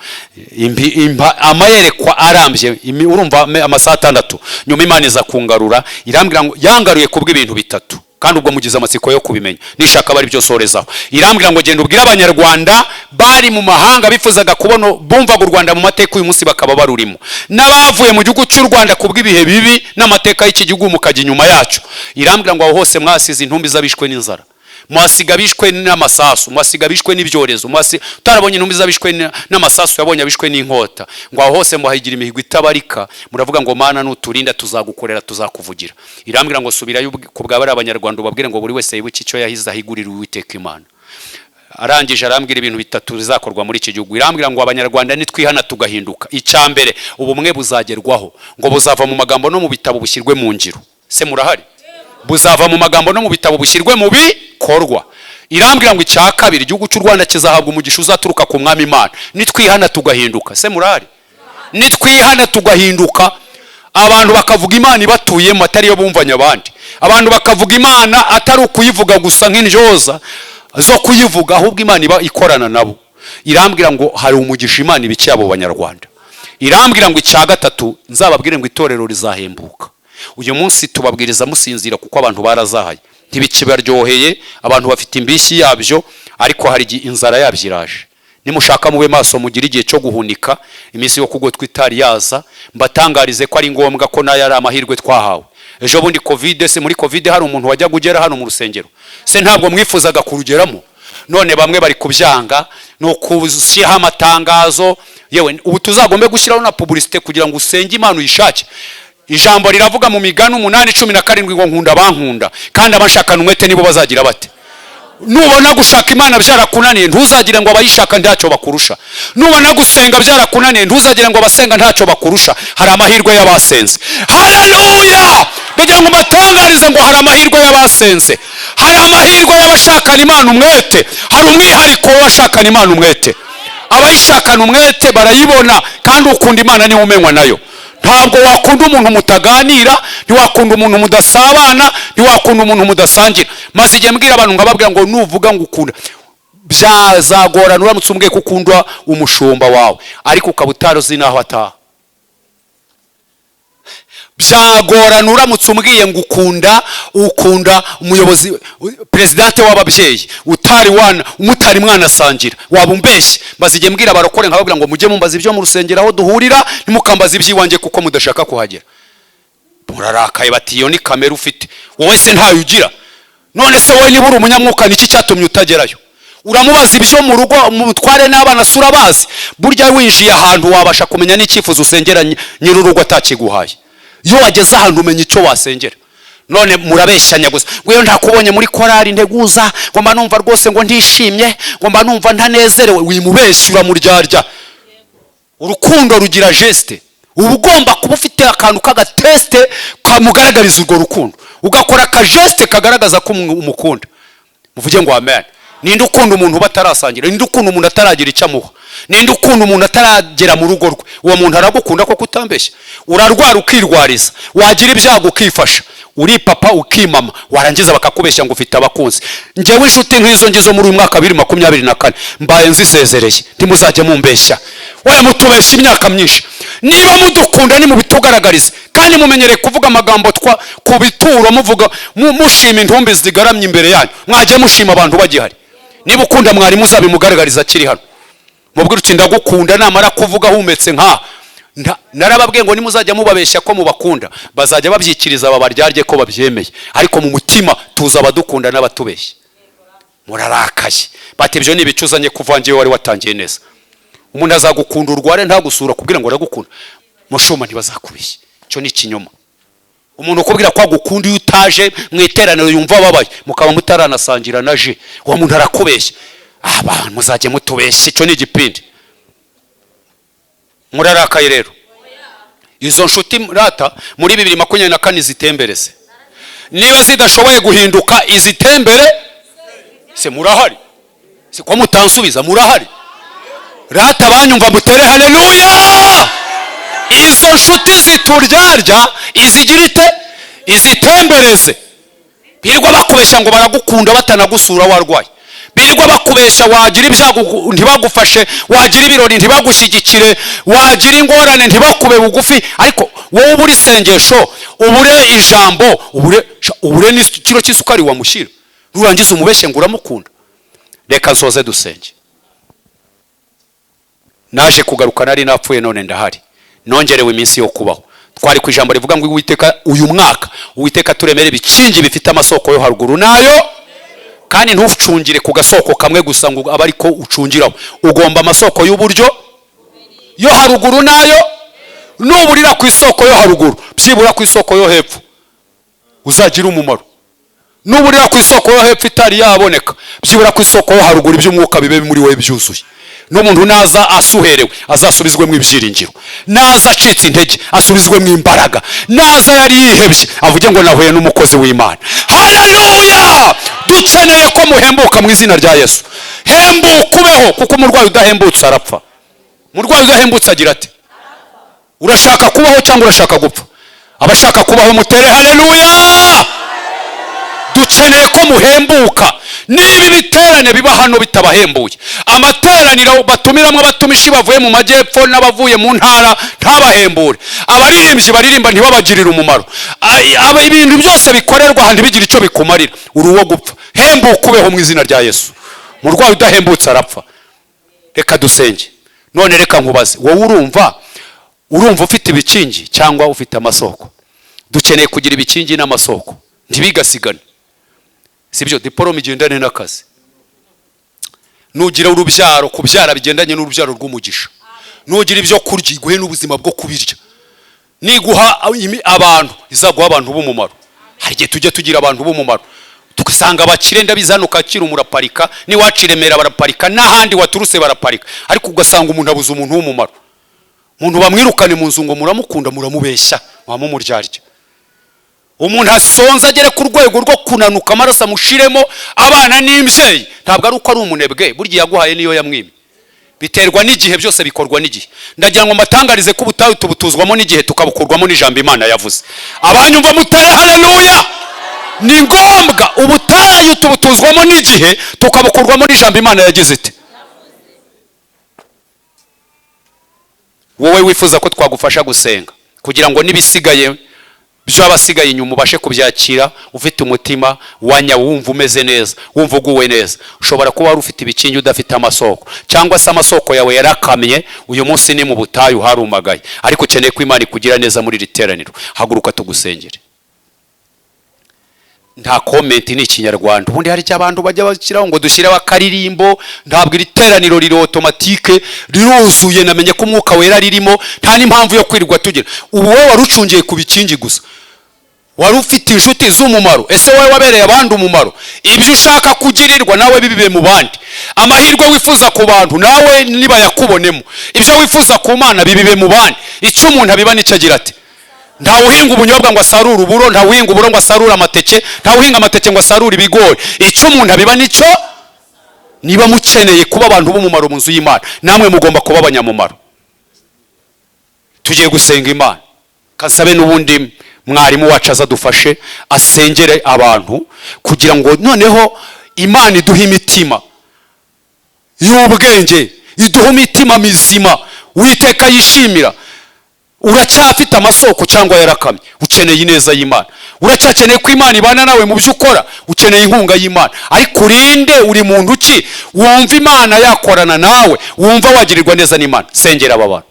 amayerekwa arambye urumva amasaha 6 nyuma Imana iza kungarura irambwira ngo yangaruye kubw'ibintu bitatu kandi ubwo mugize amatsiko yo kubimenya nishaka bari byo sorezaho irambwira ngo genda ubwira abanyarwanda bari mu mahanga bifuzaga kubona bumvaga u Rwanda mu mateka uyu munsi bakaba barurimo n'abavuye mu gihugu cy'u Rwanda kubw'ibihe bibi n'amateka y'iki gihugu mukajya inyuma yacu irambwira ngo aho hose mwasize intumbi zabishwe n'inzara mwasiga bishwe n'amasasu mwasiga bishwe n'ibyorezo utarabonye intumbi zabishwe n'amasasu yabonye abishwe n'inkota ngo aho hose muhayigira imihigo itabarika muravuga ngo Mana nuturinda tuzagukorera tuzakuvugira irambwira ngo subirayo kubwabari abanyarwanda ubabwire ngo buri wese yibuke icyo yahize ahigurira Uwiteka Imana arangije arambwira ibintu bitatu bizakorwa muri iki gihugu irambwira ngo abanyarwanda nitwihana tugahinduka icyambere ubumwe buzagerwaho ngo buzava mu magambo no mu bitabo bushyirwe mu ngiro se murahari buzava mu magambo no mu bitabo bushyirwe mu bikorwa irambwira ngo icya kabiri igihugu cy'u Rwanda kizahabwa umugisha uzaturuka ku mwami Imana nitwihana tugahinduka se murari nitwihana tugahinduka abantu bakavuga Imana ibatuyemo atari yo bumvanya abandi abantu bakavuga Imana atari ukuyivuga gusa nk'injoza zo kuyivuga ahubwo Imana iba ikorana nabo irambwira ngo hari umugisha Imana ibikiye abo banyarwanda irambwira ngo icya gatatu nzababwire ngo itorero rizahembuka uyu munsi tubabwiriza musinzira kuko abantu barazahaye ntibikibaryoheye, abantu bafite imbishyi yabyo, ariko hari inzara yabyo iraje. Nimushaka mube maso mugira igihe cyo guhunika, iminsi yo kugotwa itari yaza, mbatangarize ko ari ngombwa ko nayo ari amahirwe twahawe. Ejo bundi covid, se muri covid hari umuntu wajya kugera hano mu rusengero, se ntabwo mwifuzaga kurugeramo? None bamwe bari kubyanga no kushyiraho amatangazo, yewe ubu tuzagombe gushyiraho na publicité kugira ngo usenge Imana uyishake. Ijambo riravuga mu Migani 8:17 ngo nkunda bankunda, kandi abashakana umwete nibo bazagira bate. Nubona gushaka Imana byarakunaniye ntuzagire ngo abayishaka ntacyo bakurusha. Nubona gusenga byarakunaniye ntuzagire ngo abasenga ntacyo bakurusha. Hari amahirwe y'abasenze. Haleluya! Kugira ngo batangarize ngo hari amahirwe y'abasenze, hari amahirwe y'abashakana Imana umwete, hari umwihariko w'abashakana Imana umwete. Abayishakana umwete barayibona, kandi ukunda Imana niwe umenywa nayo. Ntabwo wakunda umuntu mutaganira, ntiwakunda umuntu mudasabana, ntiwakunda umuntu mudasangira. Maze igihe mbwira abantu ngababwira ngo nuvuga ngo ukunda, byazagorana uramutse umbwiye ko ukunda umushumba wawe ariko ukaba utaruzi naho ataha. Byagorana uramutse umbwiye ngo ukunda umuyobozi presidente w'ababyeyi umutari mwana sangira, waba umbeshye. Maze igihe mbwira abarokore nkababwira ngo mujye mumbaza ibyo mu rusengero aho duhurira, ntimukambaza iby'iwanjye kuko mudashaka kuhagera. Murarakaye bati iyo ni kamera ufite, wowe se ntayo ugira. None se wowe niba uri umunyamwuka niki cyatumye utagerayo? Uramubaza ibyo mu rugo mutware n'abana sura bazi. Burya winjiye ahantu wabasha kumenya n'icyifuzo usengera nyir'urugo atakiguhaye. Iyo wageze ahantu umenya icyo wasengera. None murabeshyanya gusa, ngo iyo ntakubonye muri korari nteguza, ngo mba numva rwose ngo ndishimye, ngo mba numva ntanezerewe. Wimubeshya uramuryarya. Urukundo rugira geste. Uba ugomba kuba ufite akantu k'agateste kamugaragariza urwo rukundo, ugakora akageste kagaragaza ko umukunda. Muvuge ngo amen. Ninde ukunda umuntu batarasangira? Ninde ukunda umuntu ataragira icyo amuha? Ninde ukunda umuntu ataragera mu rugo rwe? Uwo muntu aragukunda ko kutambeshya. Urarwara ukirwariza, wagira ibyago ukifasha, uri papa ukimama, warangiza bakakubeshya ngo ufite abakunzi. Ngewe inshuti nk'izo ngizo muri uyu mwaka 2024 mbaye nzisezereye, ntimuzajye mumbeshya. Oya mutubeshya imyaka myinshi. Niba mudukunda ni mubitugaragarize, kandi mumenyereye kuvuga amagambo ku bituro muvuga mushima intumbi zigaramye imbere yanyu. Mwagiye mushima abantu bagihari. Niba ukunda mwari muzabimugaragariza akiri hano. Mubwira uti ndagukunda, namara kuvuga humetse nka narababwiye ngo nimuzajya mubabeshya ko mubakunda, bazajya babyikiriza babaryarye ko babyemeye, ariko mu mutima tuza abadukunda n'abatubeshya. Murarakaye bati ibyo nibicuzanye kuvangiye wari watangiye neza. Umuntu azagukunda urware ntagusura kubwira ngo aragukunda. Mushuma ntibazakubeshya, cyo ni ikinyoma. Umuntu ukubwira ko agukunda iyo utaje mu iteraniro yumva babaye, mukaba mutaranasangira naje, uwo muntu arakubeshya. Abantu muzajye mutubeshya, cyo ni igipindi. Murarakaye rero. Izo nshuti rata muri 2024 zitembereze. Niba zidashoboye guhinduka izitembere, se murahari? Se ko mutansubiza murahari? Rata banyumva mutere haleluya. Izo nshuti zituryarya izigirite izitembereze. Birirwa bakubeshya ngo baragukunda batanagusura warwaye. Birirwa bakubeshya wagira ibyago ntibagufashe, wagira ibirori ntibagushyigikire, wagira ingorane ntibakube bugufi, ariko wowe uburi sengesho, ubure ijambo, ubure n'ikiro cy'isukari wamushyira. Rurangiza umubeshye ngo uramukunda. Reka nsoze dusenge. Naje kugaruka nari napfuye none ndahari. Nongerewe iminsi yo kubaho. Twari ku ijambo rivuga ngo Uwiteka uyu mwaka, Uwiteka turemere bikingi bifite amasoko yo haruguru nayo, kandi ntucungire ku gasoko kamwe gusa ngo aba ariko ucungiraho. Ugomba amasoko y'uburyo yo haruguru nayo, nuburira ku isoko yo haruguru, byibura ku isoko yo hepfo uzagira umumaro. Nuburira ku isoko yo hepfo itari yaboneka, byibura ku isoko yo haruguru iby'umwuka bibe muri we byuzuye. N'umuntu naza asuherewe azasubizwe mu ibyiringiro, naza acitse intege asubizwe mu imbaraga, naza yari yihebye avuge ngo nahuye n'umukozi w'Imana. Haleluya! Dukeneye ko muhembuka mu izina rya Yesu. Hembuka ubeho, kuko umurwayi udahembutse arapfa. Umurwayi udahembutse agira ati urashaka kubaho cyangwa urashaka gupfa? Abashaka kubaho mutere haleluya. Dukeneye ko muhembuka. niba ibiterane biba hano bitabahembuye, amateraniro batumiramo abatumishi bavuye mu majyepfo n'abavuye mu ntara ntabahembure, abaririmbyi baririmba ntibabagirire umumaro, ibintu byose bikorerwa ahandi bigira icyo bikumarira, uri uwo gupfa. Hembuka ubeho mu izina rya Yesu. Umurwayi udahembutse arapfa. Reka dusenge. None reka nkubaze, wowe urumva ufite ibikingi cyangwa ufite amasoko? Dukeneye kugira ibikingi n'amasoko ntibigasigane, sibyo? Diplome igendane n'akazi. Nugira urubyaro, kubyara bigendanye n'urubyaro rw'umugisha. Nugira ibyo kurya iguhe n'ubuzima bwo kubirya. Niguha abantu izaguha abantu b'umumaro. Hari igihe tujye tugira abantu b'umumaro, tugasanga abakire ndabizana Kacyiru muraparika, ni waciremera baraparika, n'ahandi waturuse baraparika, ariko ugasanga umuntu abuze umuntu w'umumaro. Umuntu bamwirukane mu nzu ngo muramukunda muramubeshya, wamumuryarya. Umuntu asonza agere ku rwego rwo kunanuka amaraso amushiremo, abana n'imbyeyi, ntabwo ari uko ari umunebwe, burya yaguhaye niyo yamwimye. Biterwa n'igihe, byose bikorwa n'igihe. Ndagira ngo matangarize ko ubutayu tubutuzwamo n'igihe, tukabukurwamo n'ijambo Imana yavuze. Abanyumva mutere haleluya. Ni ngombwa ubutayu tubutuzwamo n'igihe, tukabukurwamo n'ijambo Imana yagize iti. Wowe wifuza ko twagufasha gusenga kugira ngo nibisigaye byo abasigaye inyuma ubashe kubyakira ufite umutima wanya, wumva umeze neza, wumva uguwe neza. Ushobora kuba wari ufite ibikingi udafite amasoko, cyangwa se amasoko yawe yarakamye, uyu munsi ni mu butayu harumagaye, ariko ukeneye ko Imana ikugira neza muri riteraniro. Haguruka tugusengere. Nta comment ni Ikinyarwanda. Ubundi hari cy'abantu bajya bashyiraho ngo dushyireho akaririmbo, ntabwo iriteraniro riri automatique, riruzuye. Namenye ko umwuka wera ririmo, nta n'impamvu yo kwirirwa tugira. Ubu wowe warucungiye ku bikingi gusa, wari ufite inshuti z'umumaro. Ese wowe wabereye abandi umumaro? Ibyo ushaka kugirirwa nawe bibibe mu bandi. Amahirwe wifuza ku bantu nawe niba yakubonemo, ibyo wifuza ku Mana bibibe mu bandi. Icyo umuntu abiba nicyo agira ati. Nta uhinga ubunyobwa ngo asarure uburo, nta uhinga uburo ngo asarure amateke, nta uhinga amateke ngo asarure ibigori. Icyo umuntu abiba nicyo. Niba mukeneye kuba abantu b'umumaro mu nzu y'Imana, namwe mugomba kuba abanyamumaro. Tugiye gusenga Imana. Kasabe n'ubundi mwarimu wacu azadufashe asengere abantu kugira ngo noneho Imana iduhe imitima y'ubwenge, iduhe imitima mizima Uwiteka yishimira. Uracyafite amasoko cyangwa yarakamye? Ukeneye ineza y'Imana. Uracyakeneye ko Imana ibana nawe mu byo ukora? Ukeneye inkunga y'Imana. Ariko urinde, uri muntu ki wumva Imana yakorana nawe, wumva wagirirwa neza n'Imana? Sengera aba bantu.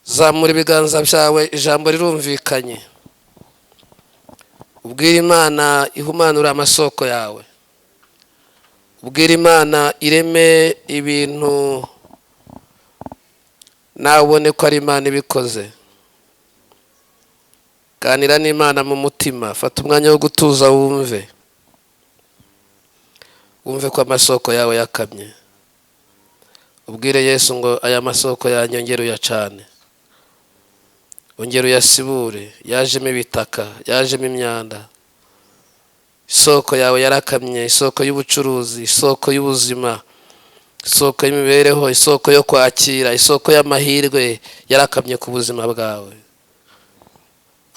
Zamura ibiganza byawe, ijambo rirumvikanye. Ubwira Imana ihumanura amasoko yawe. Ubwira Imana ireme ibintu nawe ubone ko ari Imana ibikoze. Ganira n'Imana mu mutima, fata umwanya wo gutuza wumve ko amasoko yawe yakamye. Ubwire Yesu ngo aya masoko yanyongera uyacane, ongera uyasibure, yajemo ibitaka, yajemo imyanda. Isoko yawe yarakamye, isoko y'ubucuruzi, isoko y'ubuzima, isoko y'imibereho, isoko yo kwakira, isoko y'amahirwe yarakamye ku buzima bwawe.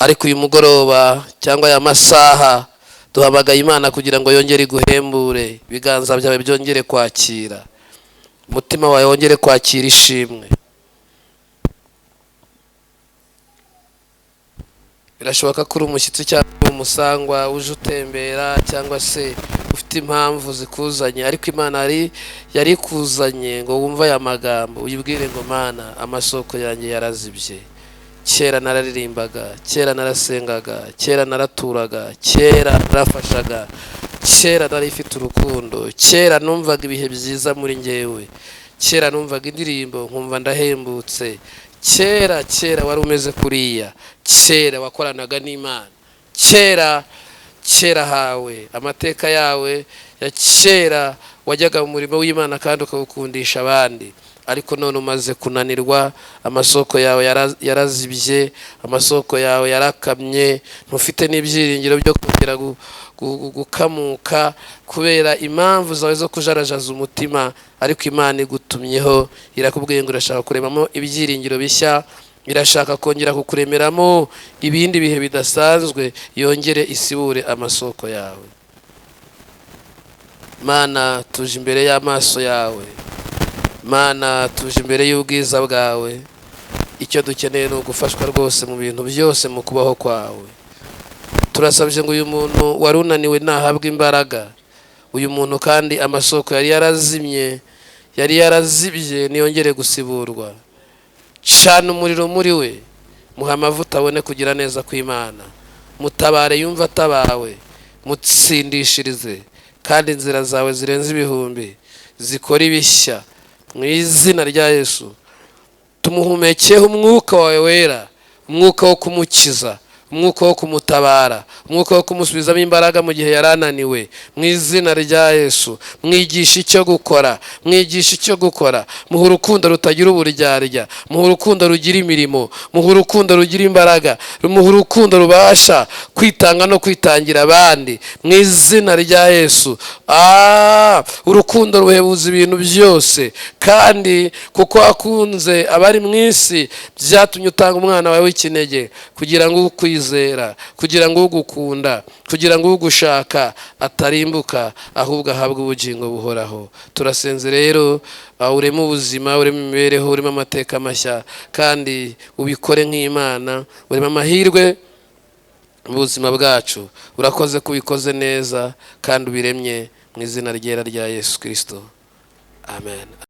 Ariko uyu mugoroba cyangwa aya masaha duhamagaye Imana kugira ngo yongere guhembure, ibiganza byawe byongere kwakira, umutima wawe wongere kwakira ishimwe. Birashoboka ko uri umushyitsi cyangwa umusangwa uje utembera, cyangwa se ufite impamvu zikuzanye, ariko Imana yari kuzanye ngo wumve aya magambo, uyibwire ngo Mana amasoko yanjye yarazibye. Kera nararirimbaga, kera narasengaga, kera naraturaga, kera narafashaga, kera narifite urukundo, kera numvaga ibihe byiza muri njyewe, kera numvaga indirimbo nkumva ndahembutse, kera wari umeze kuriya, kera wakoranaga n'Imana, kera hawe amateka yawe ya kera wajyaga mu murimo w'Imana kandi ukawukundisha abandi. Ariko none umaze kunanirwa, amasoko yawe yarazibye, amasoko yawe yarakamye, ntufite n'ibyiringiro byo kongera gukamuka kubera impamvu zawe zo kujarajaza umutima. Ariko Imana igutumyeho, irakubwiye ngo urashaka kuremamo ibyiringiro bishya, irashaka kongera kukuremeramo ibindi bihe bidasanzwe, yongere isibure amasoko yawe. Mana, tuje imbere y'amaso yawe. Mana, tuje imbere y'ubwiza bwawe. Icyo dukeneye ni ugufashwa rwose mu bintu byose mu kubaho kwawe. Turasabye ngo uyu muntu wari unaniwe nahabwe imbaraga. Uyu muntu kandi amasoko yari yarazimye, yari yarazibye, niyongere gusiburwa. Cana umuriro muri we, muha amavuta abone kugira neza kw'Imana. Mutabare yumva atabawe, mutsindishirize, kandi inzira zawe zirenze ibihumbi zikora ibishya mu izina rya Yesu. Tumuhumekeho umwuka wawe wera, umwuka wo kumukiza, umwuka wo kumutabara, umwuka wo kumusubizamo imbaraga mu gihe yarananiwe, mu izina rya Yesu. Mwigisha icyo gukora, mwigisha icyo gukora. Muha urukundo rutagira uburyarya, muha urukundo rugira imirimo, muha urukundo rugira imbaraga, muha urukundo rubasha kwitanga no kwitangira abandi, mu izina rya Yesu. Urukundo ruhebuza ibintu byose, kandi kuko akunze abari mu isi byatumye utanga umwana wawe w'ikinege, kugira ngo ukwizera, kugira ngo ugukunda, kugira ngo ugushaka atarimbuka, ahubwo ahabwe ubugingo buhoraho. Turasenze rero, ureme ubuzima, ureme imibereho, ureme amateka mashya, kandi ubikore nk'Imana, ureme amahirwe mu buzima bwacu. Urakoze kubikoze neza kandi ubiremye mu izina ryera rya Yesu Kristo. Amen.